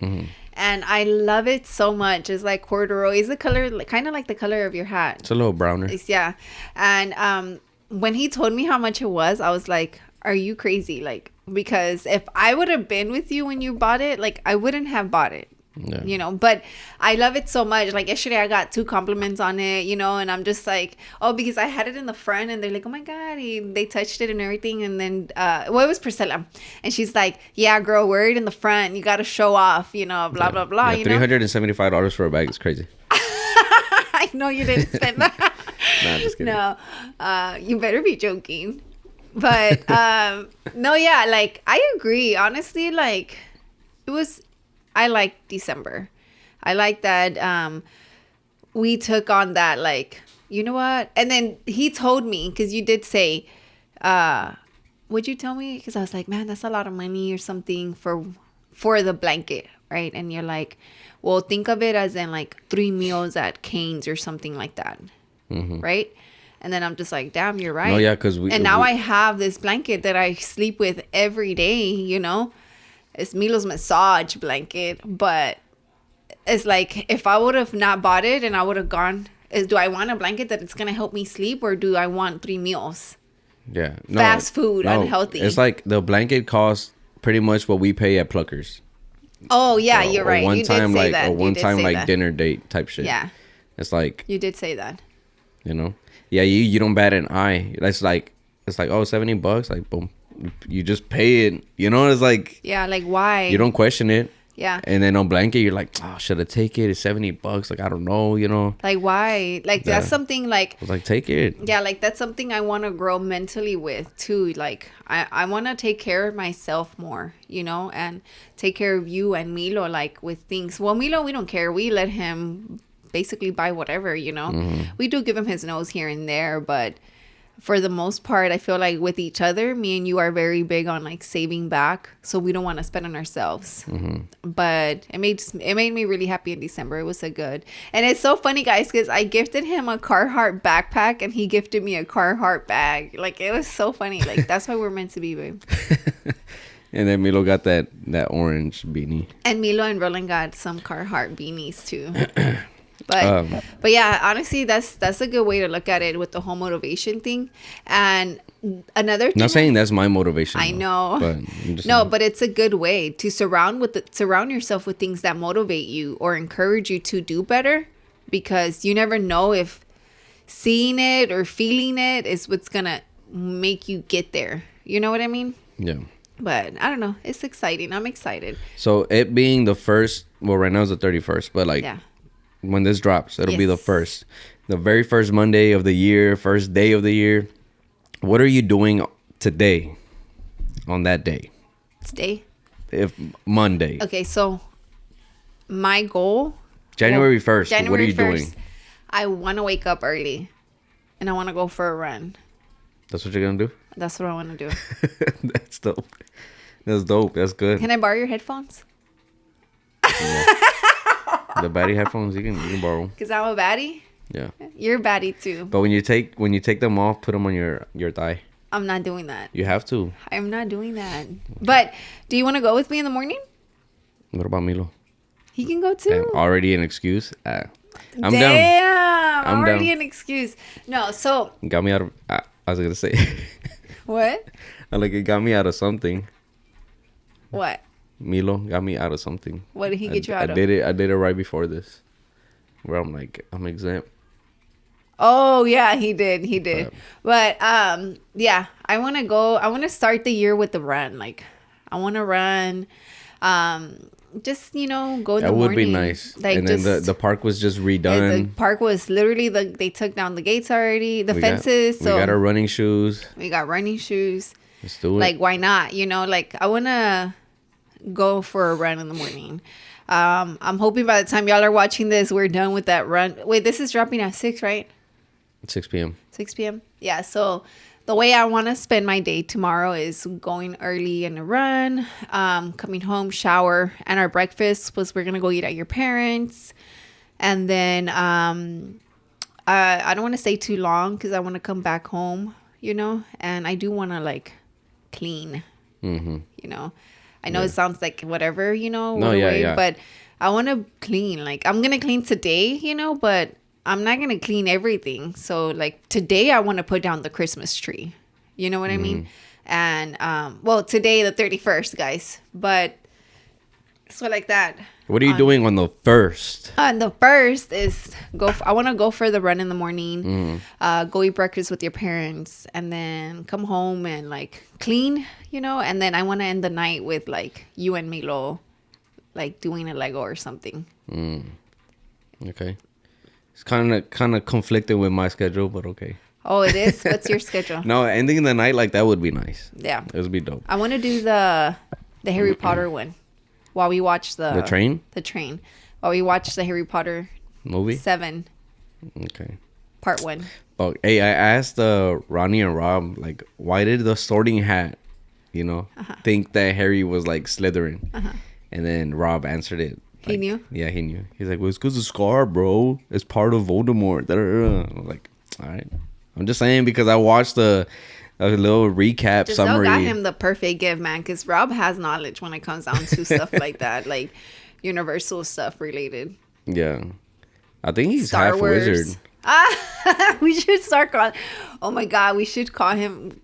And I love it so much. It's like corduroy. It's the color, kind of like the color of your hat. It's a little browner. Yeah. And when he told me how much it was, I was like, are you crazy? Like, because if I would have been with you when you bought it, like, I wouldn't have bought it. Yeah. You know, but I love it so much. Like, yesterday I got 2 compliments on it, you know, and I'm just like, oh, because I had it in the front, and they're like, oh my God, they touched it and everything. And then, well, it was Priscilla, and she's like, yeah, girl, wear it in the front. You got to show off, you know, blah, blah, blah. Yeah, $375 for a bag is crazy. I know you didn't spend that. Nah, just kidding. No, you better be joking. But, no, yeah, like, I agree. Honestly, like, I like December. I like that we took on that, like, you know what? And then he told me, because you did say, would you tell me? Because I was like, man, that's a lot of money or something for the blanket, right? And you're like, well, think of it as in, like, 3 meals at Cane's or something like that, right? And then I'm just like, damn, you're right. No, yeah, because now I have this blanket that I sleep with every day, you know? It's Milo's massage blanket, but it's like, if I would have not bought it and I would have gone, do I want a blanket that it's going to help me sleep, or do I want 3 meals? Yeah. No, fast food, unhealthy. It's like the blanket costs pretty much what we pay at Pluckers. Oh, yeah, you're right. You did say that. Or one time, like, dinner date type shit. Yeah. It's like. You did say that. You know? Yeah, you don't bat an eye. It's like, oh, $70. Like, boom. You just pay it, you know. It's like, yeah, like, why you don't question it. Yeah. And then on blanket, you're like, oh, should I take it? It's $70. Like, I don't know, you know. Like, why? Like, that's something like... I was like, take it. Yeah, like, that's something I want to grow mentally with, too. Like, I want to take care of myself more, you know, and take care of you and Milo, like, with things. Well, Milo, we don't care. We let him basically buy whatever, you know. We do give him his nose here and there, but... For the most part, I feel like with each other, me and you are very big on like saving back, so we don't want to spend on ourselves. But it made me really happy in December. It was so good, and it's so funny, guys, because I gifted him a Carhartt backpack, and he gifted me a Carhartt bag. Like, it was so funny. Like, that's why we're meant to be, babe. And then Milo got that orange beanie. And Milo and Roland got some Carhartt beanies too. But yeah, honestly, that's a good way to look at it with the whole motivation thing. And another thing, not saying that's my motivation. I know, but but it's a good way to surround yourself with things that motivate you or encourage you to do better, because you never know if seeing it or feeling it is what's gonna make you get there. You know what I mean? Yeah. But I don't know. It's exciting. I'm excited. So it being the first, well, right now it's the 31st, but like. Yeah. When this drops, it'll be the very first Monday of the year, first day of the year. What are you doing today on that day? Today? If Monday. Okay, so my goal... January 1st, what are you doing? I want to wake up early and I want to go for a run. That's what you're going to do? That's what I want to do. That's dope. That's dope. That's good. Can I borrow your headphones? Yeah. The baddie headphones you can borrow. Because I'm a baddie? Yeah. You're a baddie too. But when you take them off, put them on your thigh. I'm not doing that. You have to. I'm not doing that. But do you want to go with me in the morning? What about Milo? He can go too. Already an excuse? I'm down. Damn. I'm already down. An excuse. No, so. Got me out of... I was going to say. What? Like, it got me out of something. What? Milo got me out of something. What did he get you out of? I did it right before this, where I'm like, I'm exempt. Oh yeah, he did. But yeah, I want to go. I want to start the year with the run. Like, I want to run. Just, you know, go in the morning. That would be nice. Like, and then the park was just redone. The park was literally they took down the gates already, the fences. So we got our running shoes. Let's do it. Like, why not? You know, like, I want to go for a run in the morning. I'm hoping by the time y'all are watching this, we're done with that run. Wait, this is dropping at 6, right? 6 p.m. 6 p.m. Yeah, so the way I want to spend my day tomorrow is going early in a run, coming home, shower, and our breakfast was we're going to go eat at your parents'. And then I don't want to stay too long because I want to come back home, you know, and I do want to, like, clean, you know. I know it sounds like whatever, you know, but I want to clean. Like, I'm going to clean today, you know, but I'm not going to clean everything. So, like, today I want to put down the Christmas tree. You know what I mean? And, well, today, the 31st, guys. But, so like that. What are you doing on the 1st? On the 1st is I want to go for the run in the morning, go eat breakfast with your parents, and then come home and, like, clean, you know, and then I want to end the night with, like, you and Milo, like, doing a Lego or something. Okay. It's kind of conflicting with my schedule, but okay. Oh, it is? What's your schedule? No, ending the night like that would be nice. Yeah. It would be dope. I want to do the Harry Potter one while we watch the train? The train. While we watch the Harry Potter movie 7. Okay. Part 1. Oh, hey, I asked Ronnie and Rob, like, why did the Sorting Hat, you know, think that Harry was, like, Slytherin? And then Rob answered it. Like, he knew? Yeah, he knew. He's like, well, it's because of Scar, bro. It's part of Voldemort. I was like, all right. I'm just saying because I watched a little recap Giselle summary. Got him the perfect gift, man, because Rob has knowledge when it comes down to stuff like that, like Universal stuff related. Yeah. I think he's Star half Wars. wizard. We should start calling. Oh my God, we should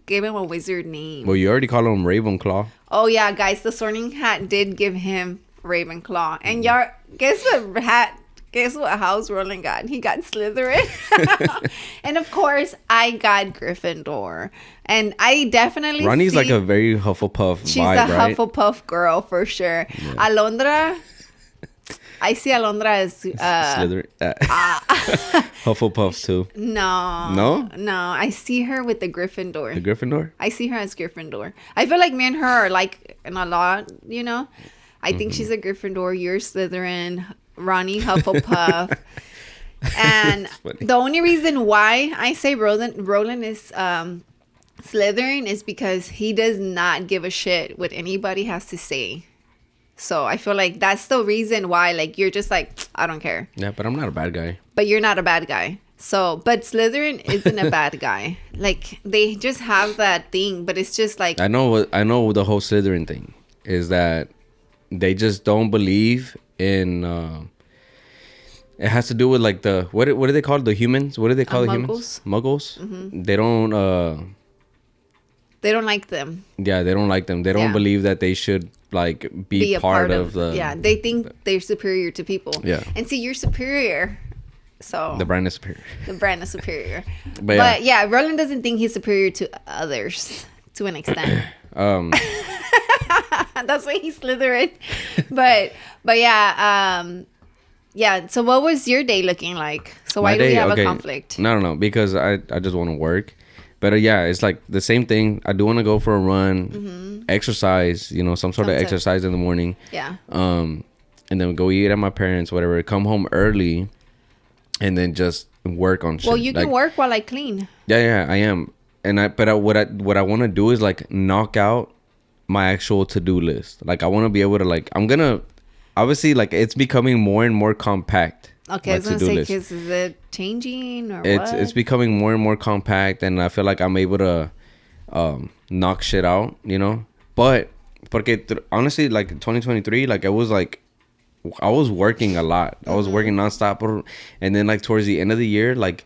give him a wizard name. Well, you already call him Ravenclaw. Oh yeah, guys, the Sorting Hat did give him Ravenclaw, and y'all guess what hat Guess what house Roland got? He got Slytherin. And of course, I got Gryffindor. And I definitely Ronnie's like a very Hufflepuff she's vibe, a right? Hufflepuff girl for sure. Yeah. Alondra, I see Alondra as Slytherin. Hufflepuff too. No. I see her with the Gryffindor. The Gryffindor? I see her as Gryffindor. I feel like me and her are like in a lot, you know. I think she's a Gryffindor. You're Slytherin. Ronnie Hufflepuff. And the only reason why I say Roland is Slytherin is because he does not give a shit what anybody has to say. So I feel like that's the reason why, like, you're just like, I don't care. Yeah, but I'm not a bad guy. But you're not a bad guy. So, but Slytherin isn't a bad guy. Like, they just have that thing, but it's just like... I know the whole Slytherin thing is that they just don't believe in... it has to do with, like, the... What do they call it? The humans? What do they call the humans? Muggles? Mm-hmm. They don't... They don't like them. Yeah, they don't like them. They don't believe that they should, like, be a part of the... Yeah, they think they're superior to people. Yeah. And see, you're superior. So... The brand is superior. The brand is superior. But yeah, Roland doesn't think he's superior to others to an extent. That's why he's Slytherin. But yeah, yeah. So what was your day looking like? So why do we have a conflict? No, because I just want to work. But yeah, it's like the same thing. I do want to go for a run, exercise, you know, some sort of exercise in the morning. Yeah. And then go eat at my parents', whatever. Come home early, and then just work on shit. Well, you can work while I clean. Yeah, I am. But what I want to do is like knock out my actual to-do list. Like I want to be able to like I'm gonna obviously like it's becoming more and more compact. Okay, I was gonna say, because is it changing or what? It's becoming more and more compact, and I feel like I'm able to knock shit out, you know. But honestly, like 2023, like it was like I was working a lot. I was working nonstop, and then like towards the end of the year, like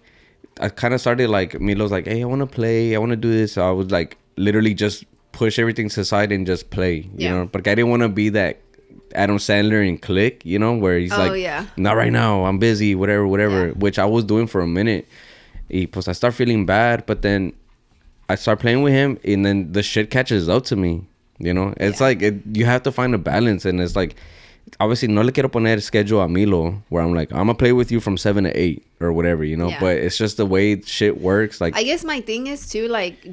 I kind of started like Milo's like, hey, I want to play, I want to do this. So I was like literally just push everything to the side and just play, you know. But I didn't want to be that Adam Sandler and Click, you know, where he's not right now, I'm busy, whatever, which I was doing for a minute. Pues I start feeling bad, but then I start playing with him, and then the shit catches up to me, you know. It's like you have to find a balance, and it's like obviously no le quiero poner schedule a Milo where I'm like, I'm gonna play with you from 7 to 8 or whatever, you know. But it's just the way shit works. Like I guess my thing is too, like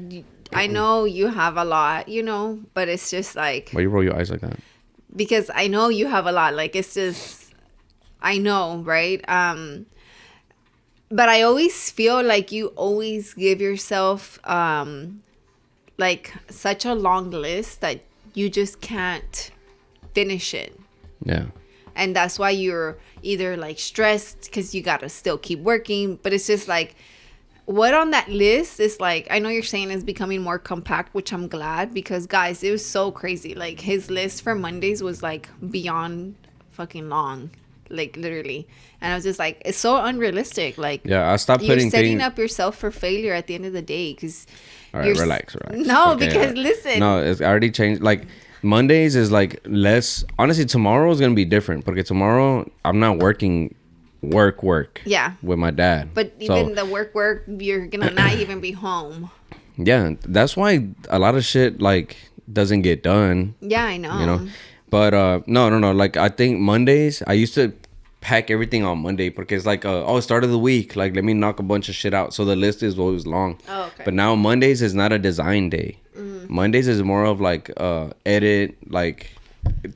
I know you have a lot, you know, but it's just like, why you roll your eyes like that? Because I know you have a lot. Like it's just, I know, right? But I always feel like you always give yourself like such a long list that you just can't finish it. Yeah. And that's why you're either like stressed because you gotta still keep working, but it's just like what on that list is like, I know you're saying it's becoming more compact, which I'm glad, because guys, it was so crazy. Like his list for Mondays was like beyond fucking long, like literally. And I was just like, it's so unrealistic. Like, yeah, I stopped putting you're setting up yourself for failure at the end of the day, because all right, relax. No, okay, because listen, no, it's already changed. Like Mondays is like less. Honestly, tomorrow is gonna be different because tomorrow I'm not working. Work with my dad, but even the work you're gonna not even be home. Yeah, that's why a lot of shit like doesn't get done. Yeah, I know, you know. But no, like I think Mondays I used to pack everything on Monday because it's like start of the week, like let me knock a bunch of shit out, so the list is always long. Okay. But now Mondays is not a design day. Mondays is more of like edit, like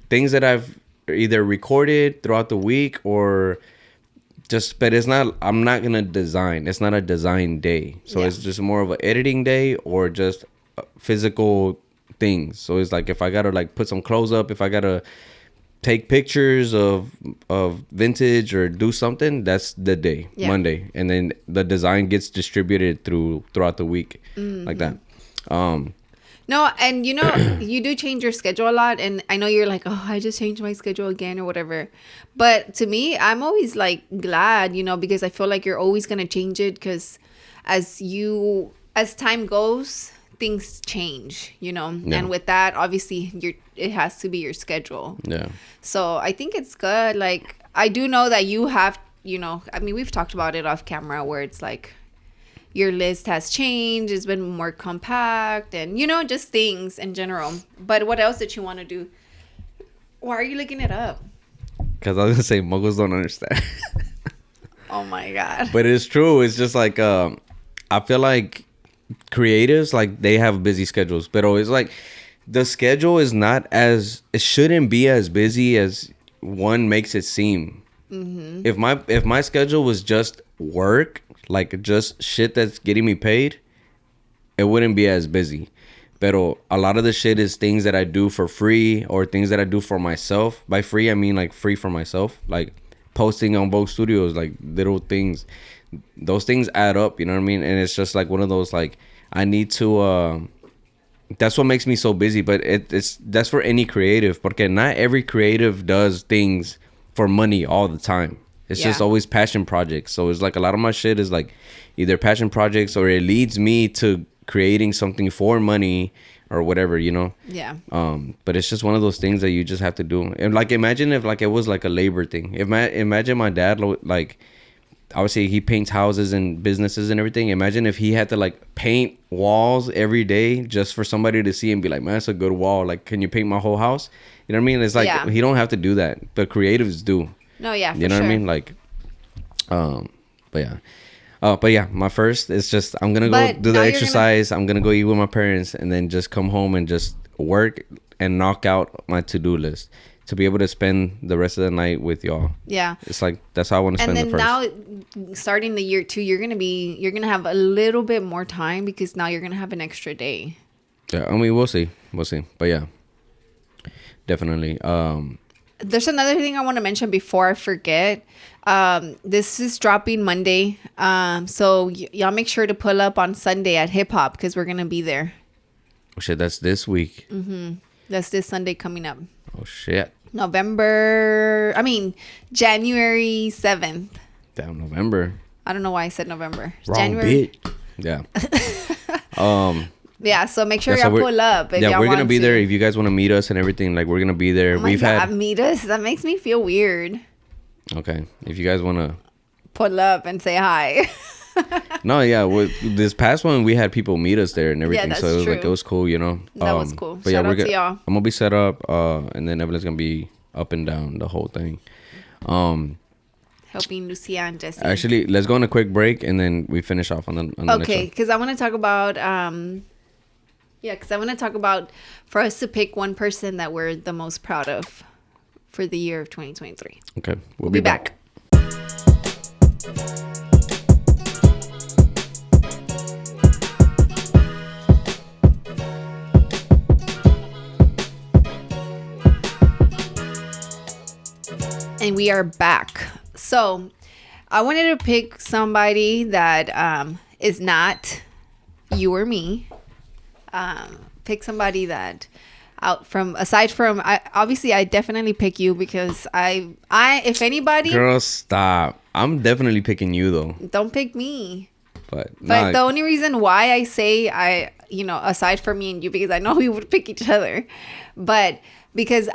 things that I've either recorded throughout the week or just, but it's not, I'm not gonna design. It's not a design day. So it's just more of an editing day or just physical things. So it's like if I gotta like put some clothes up, if I gotta take pictures of vintage or do something, that's the day, Monday. And then the design gets distributed throughout the week like that. No, and you know, you do change your schedule a lot. And I know you're like, oh, I just changed my schedule again or whatever. But to me, I'm always like glad, you know, because I feel like you're always going to change it because as time goes, things change, you know. Yeah. And with that, obviously, it has to be your schedule. Yeah. So I think it's good. Like, I do know that you have you know, I mean, we've talked about it off camera where it's like your list has changed. It's been more compact and, you know, just things in general. But what else did you want to do? Why are you looking it up? Because I was going to say, moguls don't understand. Oh, my God. But it's true. It's just like, I feel like creatives, like, they have busy schedules. But it's like, the schedule is not as, it shouldn't be as busy as one makes it seem. Mm-hmm. If my schedule was just work, like just shit that's getting me paid, it wouldn't be as busy. Pero a lot of the shit is things that I do for free or things that I do for myself. By free, I mean like free for myself. Like posting on Vogues Studios, like little things. Those things add up, you know what I mean? And it's just like one of those, like, I need to... that's what makes me so busy. But that's for any creative. Porque not every creative does things for money all the time. It's just always passion projects. So it's like a lot of my shit is like either passion projects or it leads me to creating something for money or whatever, you know? Yeah. But it's just one of those things that you just have to do. And like, imagine if like it was like a labor thing. Imagine my dad, like, obviously he paints houses and businesses and everything. Imagine if he had to like paint walls every day just for somebody to see and be like, man, that's a good wall. Like, can you paint my whole house? You know what I mean? It's like, he don't have to do that. But creatives do. No, yeah, for you know sure. what I mean? Like, but yeah. But yeah, my first is just, I'm going to go do the exercise. I'm going to go eat with my parents and then just come home and just work and knock out my to-do list to be able to spend the rest of the night with y'all. Yeah. It's like, that's how I want to spend the first. And then now, starting the year 2, you're going to have a little bit more time because now you're going to have an extra day. Yeah, I mean, we'll see. But yeah, definitely. There's another thing I want to mention before I forget. This is dropping Monday. So y'all make sure to pull up on Sunday at Hip Hop because we're going to be there. Oh, shit, that's this week. Mm-hmm. That's this Sunday coming up. Oh, shit. January 7th. Damn, November. I don't know why I said November. Wrong January. bit. Yeah. Yeah, so make sure y'all pull up. If y'all we're going to be there. If you guys want to meet us and everything, like, we're going to be there. Oh my God, meet us? That makes me feel weird. Okay. If you guys want to... pull up and say hi. No, yeah. This past one, we had people meet us there and everything. Yeah, so it was like, it was cool, you know? That was cool. But Shout out to y'all. I'm going to be set up, and then Evelin's going to be up and down the whole thing. Helping Lucia and Jesse. Actually, let's go on a quick break and then we finish off on the next one. Okay, because I want to talk about... because I want to talk about for us to pick one person that we're the most proud of for the year of 2023. Okay, we'll be back. And we are back. So I wanted to pick somebody that is not you or me. Pick somebody that aside from I definitely pick you because I if anybody, girl, stop. I'm definitely picking you though. Don't pick me. But the only reason why I say aside from me and you, because I know we would pick each other, but because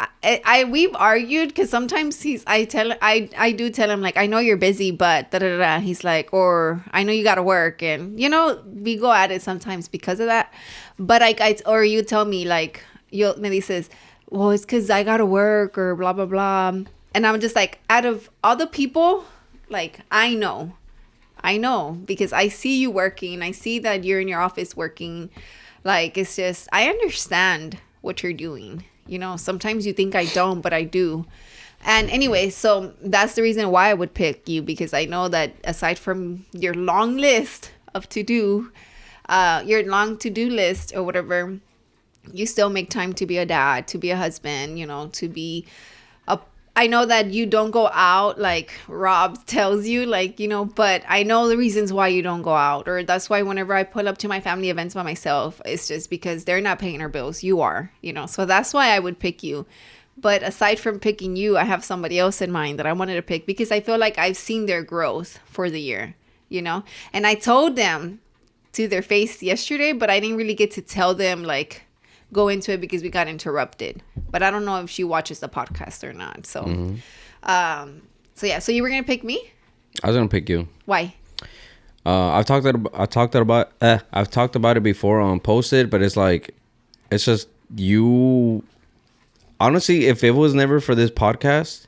we've argued because sometimes I do tell him like, I know you're busy, but da da da. He's like, or I know you gotta work, and we go at it sometimes because of that. But or you tell me like, me dices, well, it's because I gotta work or blah blah blah, and I'm just like, out of all the people, like I know because I see you working, I see that you're in your office working, like it's just I understand what you're doing. Sometimes you think I don't, but I do. And anyway, so that's the reason why I would pick you, because I know that aside from your long list of your long to-do list or whatever, you still make time to be a dad, to be a husband, to be I know that you don't go out like Rob tells you, like, but I know the reasons why you don't go out. Or that's why whenever I pull up to my family events by myself, it's just because they're not paying their bills. You are, so that's why I would pick you. But aside from picking you, I have somebody else in mind that I wanted to pick because I feel like I've seen their growth for the year, and I told them to their face yesterday, but I didn't really get to tell them like go into it because we got interrupted. But I don't know if she watches the podcast or not. So, so you were gonna pick me? I was gonna pick you. Why? I've talked about it before on Posted, but it's like, it's just you. Honestly, if it was never for this podcast,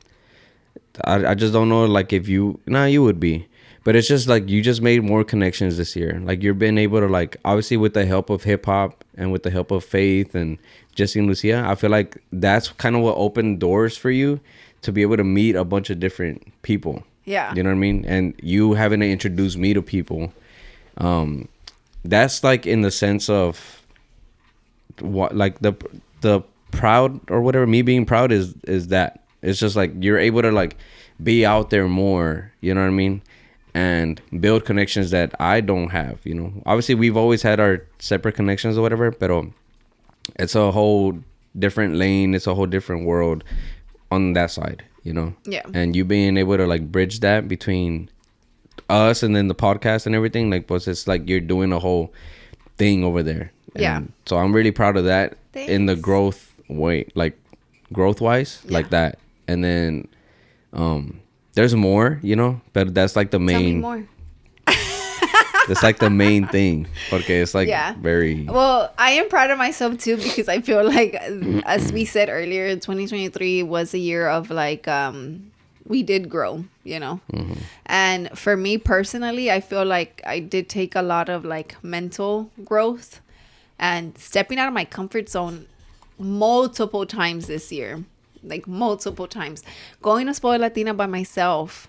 I just don't know. Like, if you, you would be. But it's just like, you just made more connections this year. Like, you've been able to, like, obviously with the help of hip hop and with the help of Faith and Jesse and Lucia, I feel like that's kind of what opened doors for you to be able to meet a bunch of different people. Yeah. You know what I mean? And you having to introduce me to people. That's like in the sense of what, like the proud or whatever, me being proud is that it's just like you're able to like be out there more, you know what I mean, and build connections that I don't have, you know. Obviously we've always had our separate connections or whatever, but it's a whole different lane, it's a whole different world on that side, you know. Yeah. And you being able to like bridge that between us and then the podcast and everything, like, but it's like you're doing a whole thing over there. And yeah. So I'm really proud of that. Thanks. In the growth way, like growth wise, yeah. like that. And then there's more, you know, but that's like the main. Tell me more. That's like the main thing. Okay, it's like very. Well, I am proud of myself too, because I feel like, as we said earlier, 2023 was a year of like we did grow, you know. Mm-hmm. And for me personally, I feel like I did take a lot of like mental growth and stepping out of my comfort zone multiple times this year, like multiple times. Going to Spoil Latina by myself.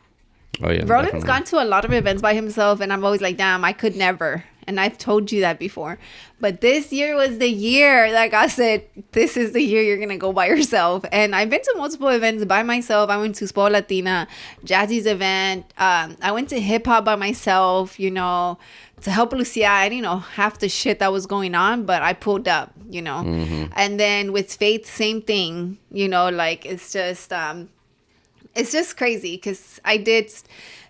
Oh yeah, Roland's gone to a lot of events by himself, and I'm always like, damn, I could never. And I've told you that before. But this year was the year, like I said, this is the year you're going to go by yourself. And I've been to multiple events by myself. I went to Spoil Latina, Jazzy's event. I went to hip hop by myself, you know, to help Lucia. I didn't know half the shit that was going on, but I pulled up, you know. Mm-hmm. And then with Faith, same thing, you know, like it's just crazy because I did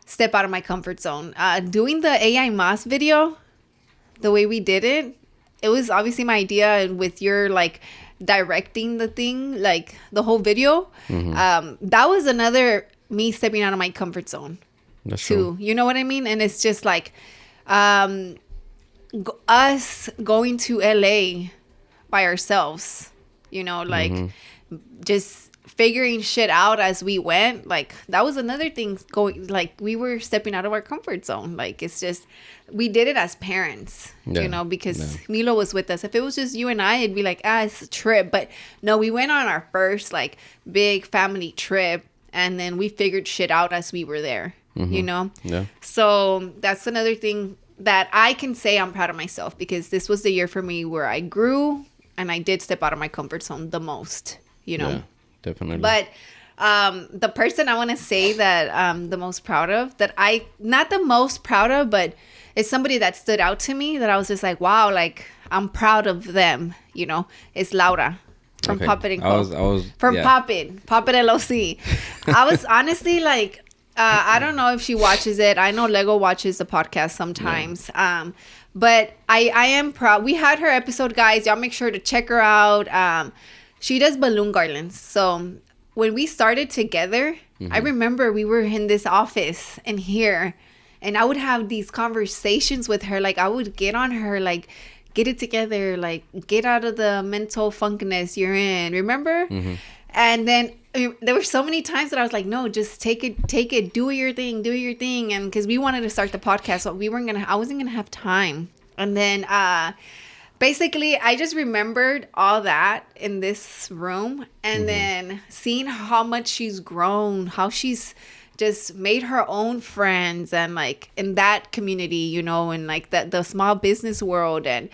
step out of my comfort zone. Doing the AI Moss video, the way we did it, it was obviously my idea, and with your like directing the thing, like the whole video, that was another me stepping out of my comfort zone. That's too. True. You know what I mean? And it's just like us going to LA by ourselves, you know, like just figuring shit out as we went. Like that was another thing going, like we were stepping out of our comfort zone. Like it's just, we did it as parents, you know, because Milo was with us. If it was just you and I, it'd be like, it's a trip. But no, we went on our first like big family trip, and then we figured shit out as we were there, you know? Yeah. So that's another thing that I can say I'm proud of myself, because this was the year for me where I grew and I did step out of my comfort zone the most, you know? Yeah, definitely. But the person I want to say that I'm the most proud of, that I, not the most proud of, but it's somebody that stood out to me that I was just like, wow, like I'm proud of them, you know, is Laura from Pop It and Co. From Pop It LOC. I was honestly like, I don't know if she watches it. I know Lego watches the podcast sometimes. Yeah. But I am proud. We had her episode, guys. Y'all make sure to check her out. She does balloon garlands. So when we started together, I remember we were in this office in here, and I would have these conversations with her. Like I would get on her, like, get it together, like get out of the mental funkness you're in. Remember? And then there were so many times that I was like, no, just take it, do your thing. And because we wanted to start the podcast, but I wasn't gonna have time. And then basically I just remembered all that in this room, and then seeing how much she's grown, how she's just made her own friends, and like in that community, you know, and like the small business world, and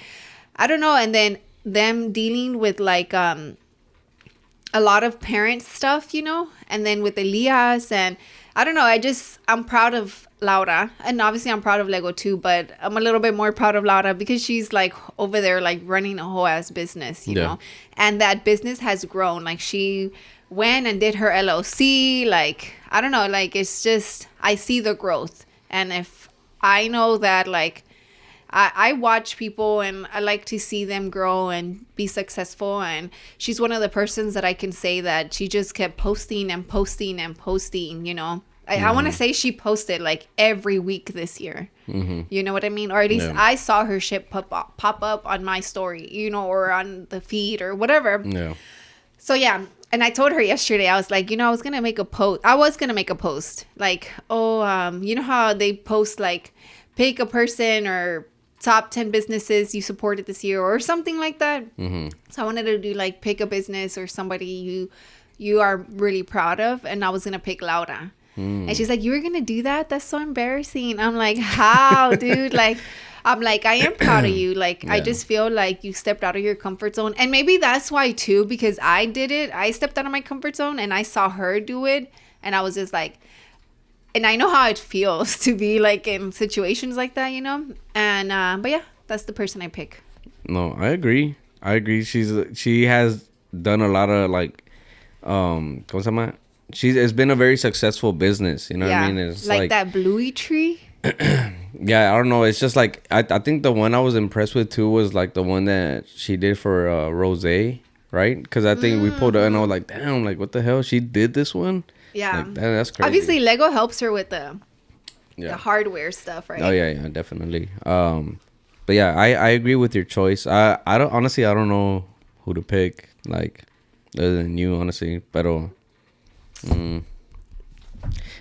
I don't know, and then them dealing with like a lot of parent stuff, you know, and then with Elias, and I don't know, I'm proud of Laura, and obviously I'm proud of Lego too, but I'm a little bit more proud of Laura because she's like over there like running a whole ass business, you know, and that business has grown. Like she went and did her LLC, like I don't know, like it's just, I see the growth. And if I know that, like I watch people and I like to see them grow and be successful, and she's one of the persons that I can say that she just kept posting and posting and posting, you know. I want to say she posted like every week this year. You know what I mean? Or at least I saw her shit pop up on my story, you know, or on the feed or whatever. Yeah. So yeah, and I told her yesterday, I was like, you know, I was gonna make a post like, you know how they post like, pick a person or top 10 businesses you supported this year or something like that. So I wanted to do like, pick a business or somebody you are really proud of, and I was gonna pick Laura. And she's like, you were gonna do that? That's so embarrassing. I'm like, how, dude? Like, I'm like, I am proud of you. Like, I just feel like you stepped out of your comfort zone. And maybe that's why too, because I did it. I stepped out of my comfort zone and I saw her do it. And I was just like, and I know how it feels to be like in situations like that, you know? And, but yeah, that's the person I pick. No, I agree. She has done a lot of like, ¿cómo se llama? It's been a very successful business, you know what I mean? It's like that bluey tree. Yeah, I don't know. It's just like I think the one I was impressed with too was like the one that she did for Rose, right? Because I think we pulled it and I was like, damn, like what the hell? She did this one? Yeah, like, that's crazy. Obviously, Lego helps her with the hardware stuff, right? Oh yeah, definitely. But yeah, I agree with your choice. I don't know who to pick, like other than you, honestly. But I'm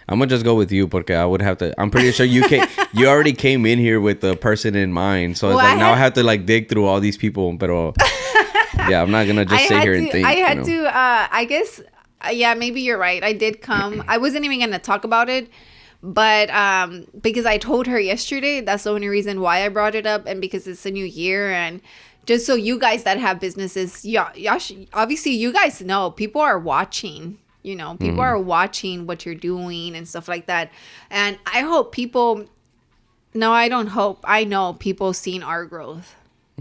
gonna just go with you porque I would have to. I'm pretty sure you already came in here with the person in mind, so it's like now I have to like dig through all these people. But yeah, I'm not gonna just sit here and think. I had to. I guess. Yeah, maybe you're right. I did come. I wasn't even gonna talk about it, but because I told her yesterday, that's the only reason why I brought it up, and because it's a new year and. Just so you guys that have businesses, obviously you guys know people are watching. You know, people are watching what you're doing and stuff like that. And I hope people. No, I don't hope. I know people seeing our growth.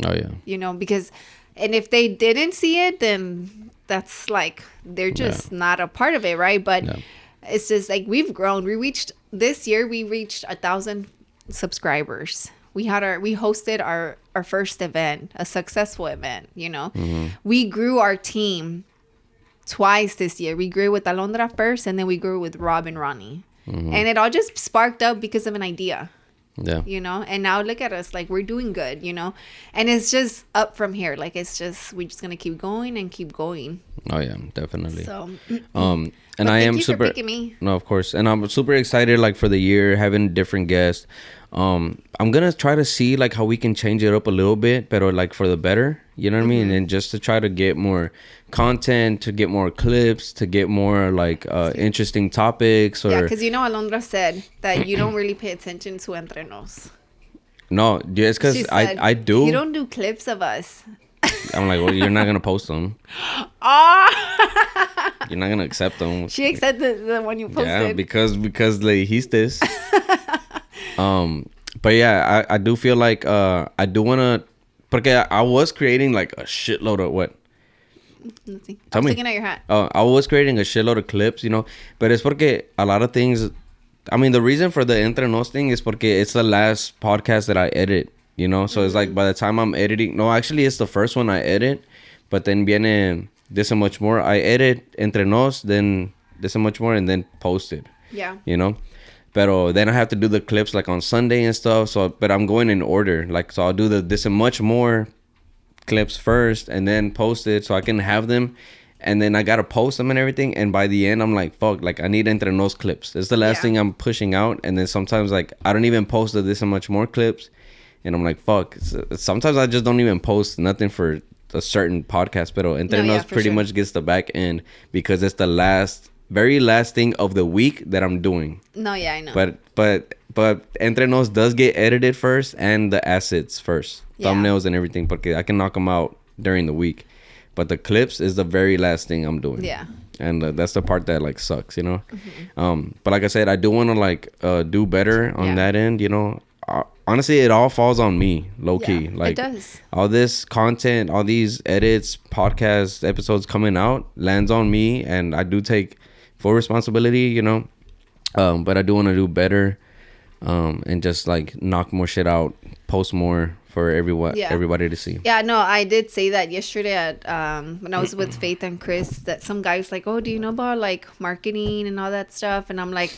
Oh yeah. You know, because, and if they didn't see it, then that's like they're just not a part of it, right? But it's just like we've grown. This year we reached 1,000 subscribers. We hosted our first event, a successful event, you know. We grew our team twice this year. We grew with Alondra first, and then we grew with Rob and Ronnie. And it all just sparked up because of an idea. Yeah. You know, and now look at us, like we're doing good, you know, and it's just up from here. Like we're just gonna keep going and keep going. Oh yeah, definitely. So, and I am super. No, of course, and I'm super excited like for the year, having different guests. I'm gonna try to see like how we can change it up a little bit, but like for the better, you know what I mean, and just to try to get more content, to get more clips, to get more like interesting topics. Or because you know Alondra said that you don't really pay attention to Entre Nos. No, it's because I do. You don't do clips of us. I'm like, well, you're not gonna post them. You're not gonna accept them. She accepted the one you posted. Yeah, because like he's this. But yeah, I do feel like I do wanna, because I was creating like a shitload of what. Nothing. I'm looking at your hat. I was creating a shitload of clips, you know, but it's porque a lot of things. I mean, the reason for the Entre Nos thing is porque it's the last podcast that I edit, you know. So it's like by the time I'm editing, no, actually it's the first one I edit, but then viene this and much more. I edit Entre Nos, then this and much more, and then post it. Yeah. You know. But then I have to do the clips like on Sunday and stuff. So, but I'm going in order. Like, so I'll do this and much more clips first and then post it so I can have them. And then I got to post them and everything. And by the end, I'm like, fuck, like I need Entre Nos clips. It's the last thing I'm pushing out. And then sometimes like I don't even post this and much more clips. And I'm like, fuck. Sometimes I just don't even post nothing for a certain podcast. But Entre Nos pretty much gets the back end because it's the very last thing of the week that I'm doing. No, yeah, I know. But Entre Nos does get edited first and the assets first. Thumbnails and everything, because I can knock them out during the week. But the clips is the very last thing I'm doing. Yeah. And that's the part that like sucks, you know. But like I said, I do want to like do better on that end, you know. Honestly, it all falls on me, low key. Like, it does. All this content, all these edits, podcast episodes coming out lands on me, and I do take full responsibility, you know. But I do want to do better, and just like knock more shit out, post more for everybody to see. Yeah, no, I did say that yesterday at when I was with Faith and Chris, that some guy was like, oh, do you know about like marketing and all that stuff? And I'm like,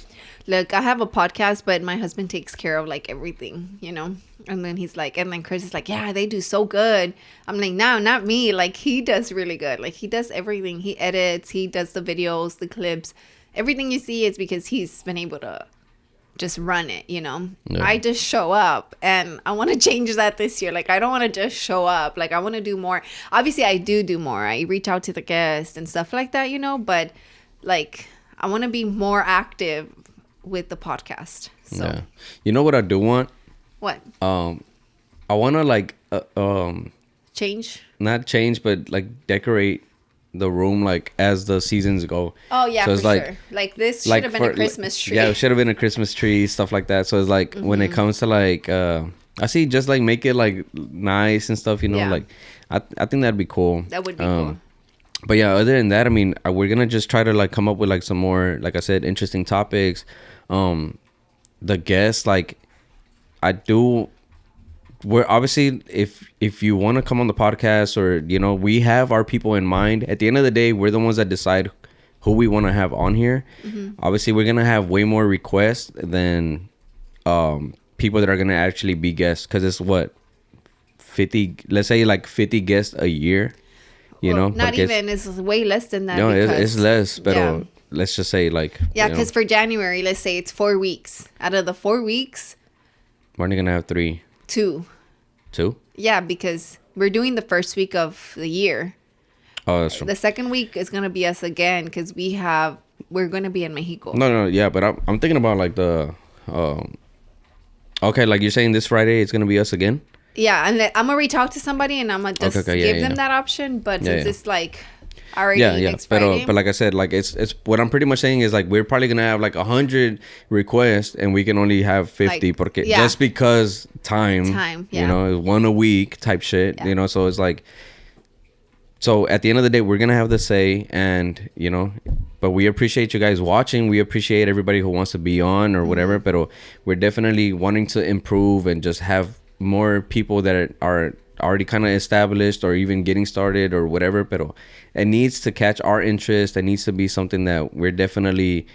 look, I have a podcast, but my husband takes care of like everything, you know? And then he's like, and then Chris is like, yeah, they do so good. I'm like, no, not me. Like, he does really good. Like, he does everything. He edits, he does the videos, the clips. Everything you see is because he's been able to just run it, you know? Yeah. I just show up, and I want to change that this year. Like, I don't want to just show up. Like, I want to do more. Obviously, I do more. I reach out to the guests and stuff like that, you know? But, like, I want to be more active with the podcast. So. Yeah. You know what I do want? What? I want to like change. Not change, but like decorate the room like as the seasons go. Oh yeah, so it's for like, sure. Like this should have been a Christmas tree. Yeah, it should have been a Christmas tree, stuff like that. So it's like when it comes to like I see just like make it like nice and stuff, you know, like I think that'd be cool. That would be cool. But yeah, other than that, I mean, we're gonna just try to like come up with like some more, like I said, interesting topics. The guests, like we're obviously, if you want to come on the podcast, or you know, we have our people in mind. At the end of the day, we're the ones that decide who we want to have on here. Obviously, we're gonna have way more requests than people that are gonna actually be guests, because it's what 50, let's say like 50 guests a year, you know. Not even, it's way less than that. No, it's less, but let's just say like, because for January, let's say it's 4 weeks. Out of the 4 weeks, we're only gonna have 3. 2. Yeah, because we're doing the first week of the year. Oh, that's true. The second week is gonna be us again, because we're gonna be in Mexico. No, yeah, but I'm thinking about like the okay, like you're saying this Friday it's gonna be us again. Yeah, and I'm gonna talk to somebody, and I'm gonna just give them that option. But since it's like already next Friday. But like I said, like it's what I'm pretty much saying is like we're probably gonna have like 100 requests, and we can only have 50 just because time, you know, one a week type shit, you know. So it's like, so at the end of the day, we're gonna have the say, and you know, but we appreciate you guys watching. We appreciate everybody who wants to be on or whatever. But we're definitely wanting to improve and just have more people that are already kind of established or even getting started or whatever. But it needs to catch our interest. It needs to be something that we're definitely,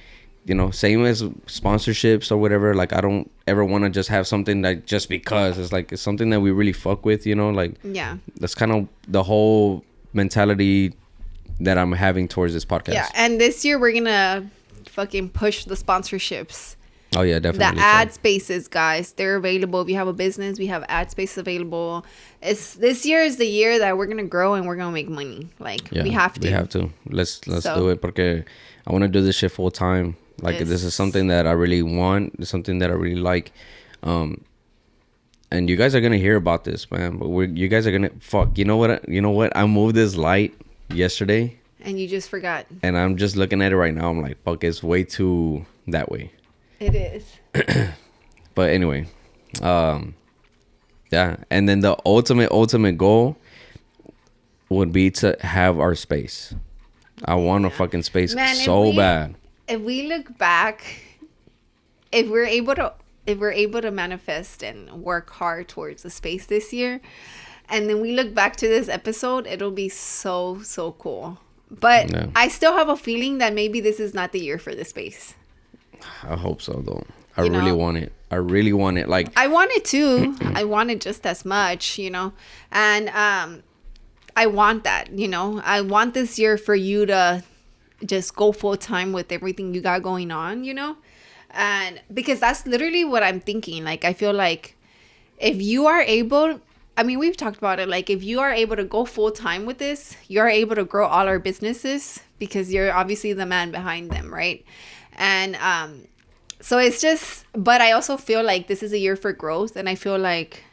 you know, same as sponsorships or whatever. Like, I don't ever want to just have something that just because it's like, it's something that we really fuck with, you know, like, that's kind of the whole mentality that I'm having towards this podcast. Yeah. And this year we're going to fucking push the sponsorships. Oh yeah, definitely. The ad spaces, guys, they're available. If you have a business, we have ad spaces available. This year is the year that we're gonna grow and we're gonna make money. Like, we have to. Let's do it, because I want to do this shit full time. Like, this is something that I really want. It's something that I really like. And you guys are gonna hear about this, man. But you guys are gonna fuck. You know what? I moved this light yesterday, and you just forgot. And I'm just looking at it right now. I'm like, fuck, it's way too that way. It is. But anyway, yeah. And then the ultimate goal would be to have our space. I want a fucking space, man, so bad. If we look back, if we're able to manifest and work hard towards the space this year, and then we look back to this episode, it'll be so cool. But I still have a feeling that maybe this is not the year for the space. I hope so, though. I really want it. I really want it. Like, I want it too. I want it just as much, you know. And I want that, you know. I want this year for you to just go full time with everything you got going on, you know. And because that's literally what I'm thinking. Like, I feel like if you are able, I mean, we've talked about it. Like, if you are able to go full time with this, you're able to grow all our businesses, because you're obviously the man behind them, right? And so it's just, but I also feel like this is a year for growth, and I feel like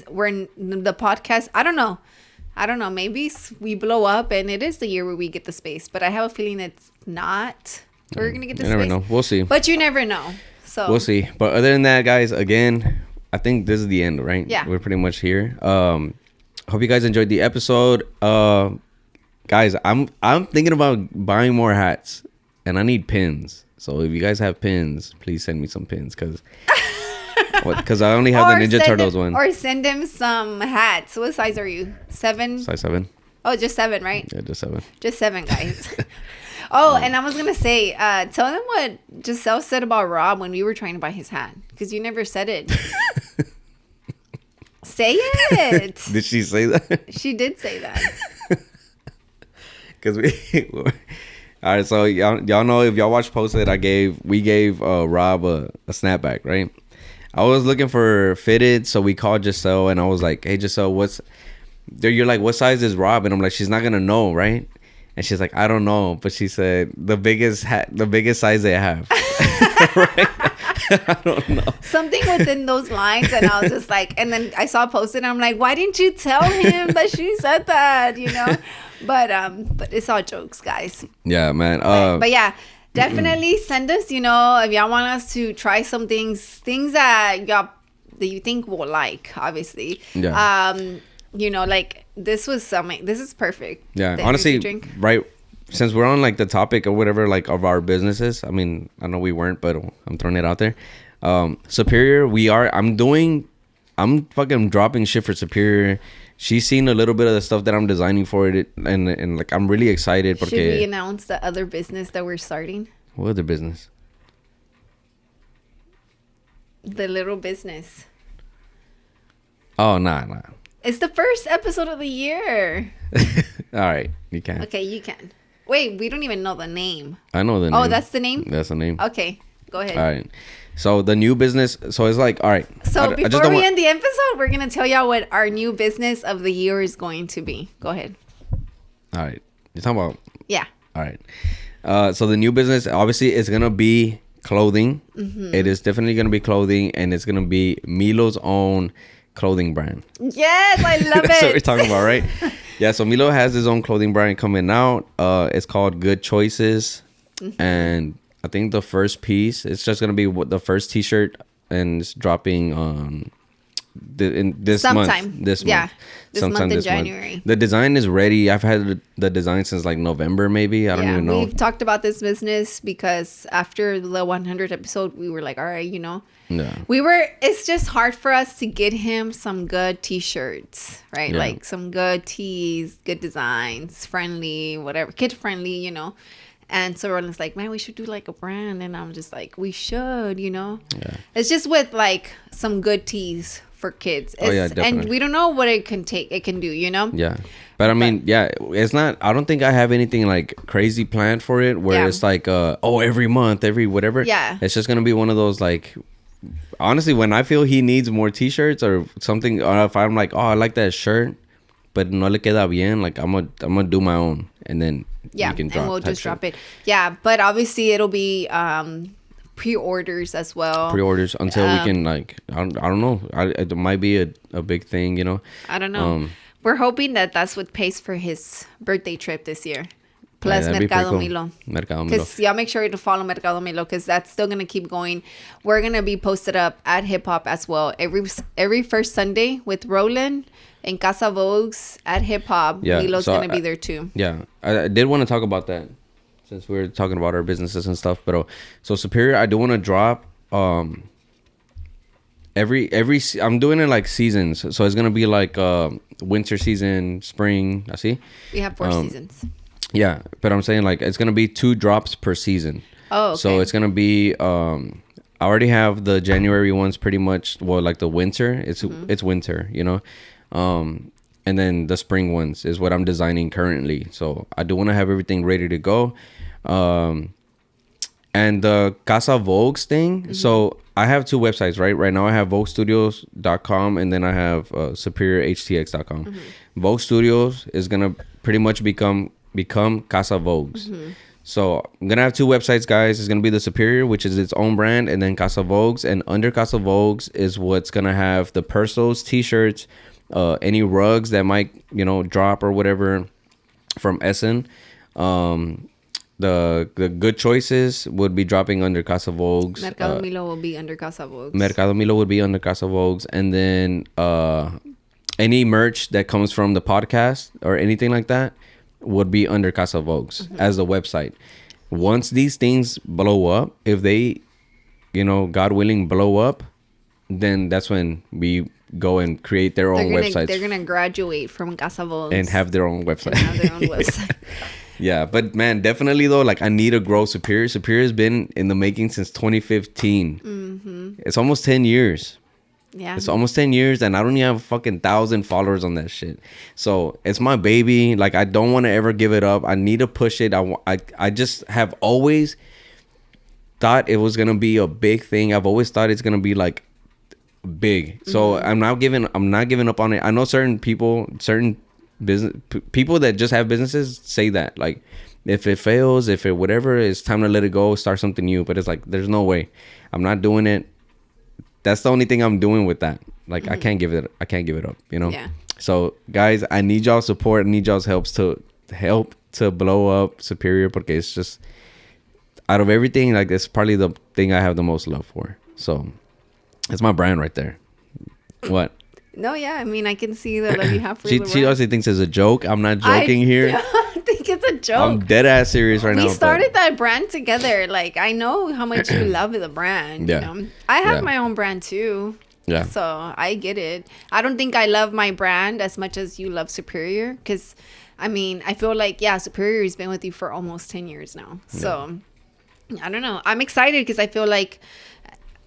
we're in the podcast. I don't know. Maybe we blow up and it is the year where we get the space, but I have a feeling it's not. We're gonna get the space. You never know. We'll see. But you never know. So we'll see. But other than that, guys, again, I think this is the end, right? Yeah. We're pretty much here. Hope you guys enjoyed the episode. Guys, I'm thinking about buying more hats, and I need pins. So if you guys have pins, please send me some pins, because Because I only have the Ninja Turtles one. Or send him some hats. What size are you? 7? Size 7. Oh, just 7, right? Yeah, just 7. Just 7, guys. Oh, and I was going to say, tell them what Giselle said about Rob when we were trying to buy his hat. Because you never said it. Say it. Did she say that? She did say that. Because all right, so y'all know, if y'all watch Posted, we gave Rob a snapback, right? I was looking for fitted, so we called Giselle, and I was like, hey, Giselle, you're like, what size is Rob? And I'm like, she's not going to know, right? And she's like, I don't know. But she said, the biggest size they have. Right? I don't know. Something within those lines. And I was just like, and then I saw it posted, and I'm like, why didn't you tell him that she said that, you know? But it's all jokes, guys. Yeah, man. But yeah, definitely send us, you know, if y'all want us to try some things that you think we'll like, obviously. Yeah. You know, like this is perfect. Yeah, honestly, right, since we're on like the topic or whatever, like of our businesses, I mean, I know we weren't, but I'm throwing it out there. Superior, I'm fucking dropping shit for Superior. She's seen a little bit of the stuff that I'm designing for it, and like I'm really excited. Should we announce the other business that we're starting? What other business? The little business. Oh, nah. It's the first episode of the year. All right, you can. Okay, you can. Wait, we don't even know the name. I know the name. Oh, that's the name? That's the name. Okay, go ahead. All right. So the new business, so it's like, all right. So before we end the episode, we're going to tell y'all what our new business of the year is going to be. Go ahead. All right. You're talking about? Yeah. All right. So the new business, obviously, is going to be clothing. Mm-hmm. It is definitely going to be clothing, and it's going to be Milo's own clothing brand. Yes, I love it. That's what we're talking about, right? Yeah, so Milo has his own clothing brand coming out. It's called Good Choices. Mm-hmm. And I think the first piece, it's just going to be the first t-shirt, and it's dropping this month. This month in January. The design is ready. I've had the design since like November, maybe. I don't even know. We've talked about this business because after the 100th episode, we were like, all right, you know. Yeah. It's just hard for us to get him some good t-shirts, right? Yeah. Like some good tees, good designs, friendly, whatever, kid friendly, you know. And so Roland's like, man, we should do like a brand. And I'm just like, we should, you know. Yeah. It's just with like some good tees for kids. Definitely. And we don't know what it can do, you know. Yeah. But I mean, it's not, I don't think I have anything like crazy planned for it where it's like, every month, every whatever. Yeah. It's just going to be one of those like, honestly, when I feel he needs more t-shirts or something, or if I'm like, oh, I like that shirt, but no le queda bien, like I'm gonna do my own, and then you can drop. And we'll just drop it. Yeah, but obviously it'll be pre-orders as well. Pre-orders until we can like, I don't know. It might be a big thing, you know. I don't know. We're hoping that that's what pays for his birthday trip this year. Plus Mercado Milo. Because y'all make sure to follow Mercado Milo, because that's still going to keep going. We're going to be posted up at Hip Hop as well. Every first Sunday with Roland and Casa Vogues at Hip Hop. Yeah, Milo's going to be there too. Yeah. I did want to talk about that since we're talking about our businesses and stuff. But so Superior, I do want to drop every I'm doing it like seasons. So it's going to be like winter season, spring. I see. We have 4 seasons. Yeah, but I'm saying like it's gonna be 2 drops per season. Oh, okay. So it's gonna be I already have the January ones pretty much. Well, like the winter, it's winter, you know, and then the spring ones is what I'm designing currently. So I do want to have everything ready to go, and the Casa Vogues thing. Mm-hmm. So I have 2 websites, right? Right now I have VoguesStudios.com, and then I have SuperiorHTX.com. Mm-hmm. Vogue Studios is gonna pretty much become Casa Vogues. Mm-hmm. So I'm gonna have 2 websites, guys. It's gonna be the Superior, which is its own brand, and then Casa Vogues. And under Casa Vogues is what's gonna have the Persos, t-shirts, any rugs that might, you know, drop or whatever from Essen. The Good Choices would be dropping under Casa Vogues. Mercado Milo will be under Casa Vogues. Mercado Milo would be under Casa Vogues, and then any merch that comes from the podcast or anything like that would be under Casa Vogues as the website. Once these things blow up, if they, you know, God willing, blow up, then that's when we go and create their own websites. They're gonna graduate from Casa Vogues and have their own website. Website. Yeah, but man, definitely though, like I need to grow Superior. Superior's been in the making since 2015. Mm-hmm. It's almost 10 years. Yeah, it's almost 10 years, and I don't even have fucking 1,000 followers on that shit. So it's my baby. Like I don't want to ever give it up. I need to push it. I just have always thought it was gonna be a big thing. I've always thought it's gonna be like big. So I'm not giving up on it. I know certain people, certain people that just have businesses say that, like, if it fails, if it whatever, it's time to let it go, start something new. But it's like, there's no way. I'm not doing it. That's the only thing I'm doing with that. Like I can't give it up, you know? Yeah. So guys, I need y'all's support. I need y'all's help to blow up Superior, porque it's just, out of everything, like it's probably the thing I have the most love for. So it's my brand right there. What? No, yeah. I mean, I can see the love you have for she honestly thinks it's a joke. I'm not joking here. I think it's a joke. I'm dead ass serious right now. We started that brand together. Like, I know how much you love the brand. Yeah. You know? I have my own brand too. Yeah. So I get it. I don't think I love my brand as much as you love Superior. Because, I mean, I feel like, Superior has been with you for almost 10 years now. Yeah. So, I don't know. I'm excited because I feel like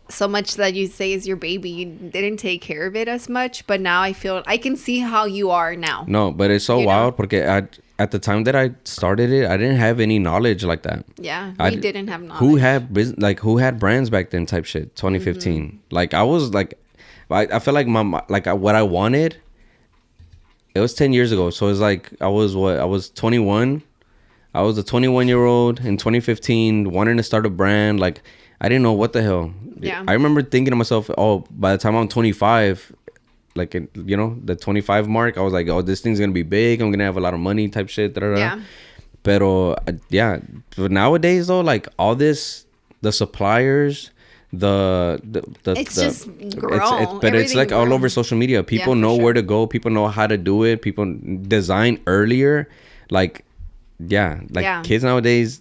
so much that you say is your baby, you didn't take care of it as much, but now I feel I can see how you are now. No, but it's so wild because at the time that I started it, I didn't have any knowledge like that. Yeah, we didn't have knowledge. Who had brands back then type shit, 2015. Like I was like, I feel like what I wanted, it was 10 years ago. So it's like I was 21. I was a 21-year-old in 2015 wanting to start a brand. Like I didn't know what the hell. Yeah. I remember thinking to myself, oh, by the time I'm 25, like, you know, the 25 mark, I was like, oh, this thing's going to be big. I'm going to have a lot of money type shit. Yeah. Pero, But nowadays, though, like, all this, the suppliers, it's just grown. But it's like all over social media. People know where to go. People know how to do it. People design earlier. Like, kids nowadays,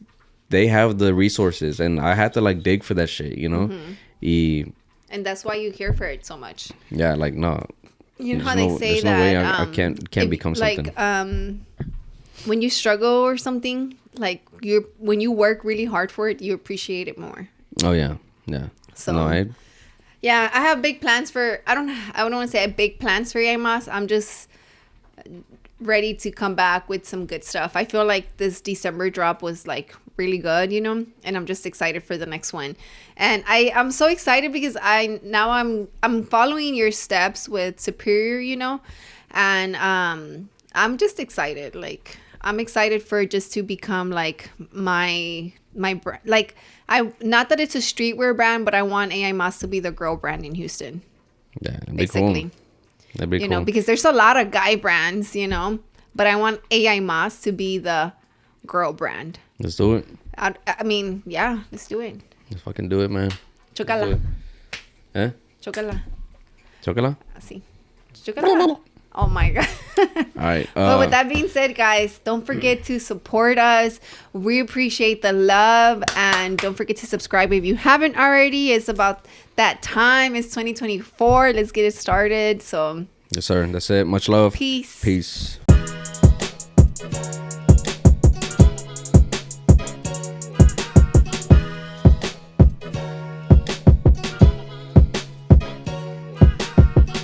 they have the resources, and I had to like dig for that shit, you know. And that's why you care for it so much. Yeah, like no. You know how they say that no way I can't become something. Like when you struggle or something, like when you work really hard for it, you appreciate it more. Oh yeah. So no, I have big plans for. I don't want to say I have big plans for Yamas. I'm just ready to come back with some good stuff. I feel like this December drop was like really good, you know, and I'm just excited for the next one. And I'm so excited because I'm following your steps with Superior, you know, and I'm just excited. Like I'm excited for it just to become like my brand. Like not that it's a streetwear brand, but I want AI Mas to be the girl brand in Houston. Yeah, basically. Cool. That'd be you cool. know, because there's a lot of guy brands, you know, but I want AI Mas to be the girl brand. Let's do it. I mean, yeah, let's do it. Let's fucking do it, man. Chocala. Eh? Chocala. Chocala? Así. Chocala. Oh my God. All right. But with that being said, guys, don't forget to support us. We appreciate the love. And don't forget to subscribe if you haven't already. It's about that time. It's 2024. Let's get it started. So, yes, sir. That's it. Much love. Peace. Peace.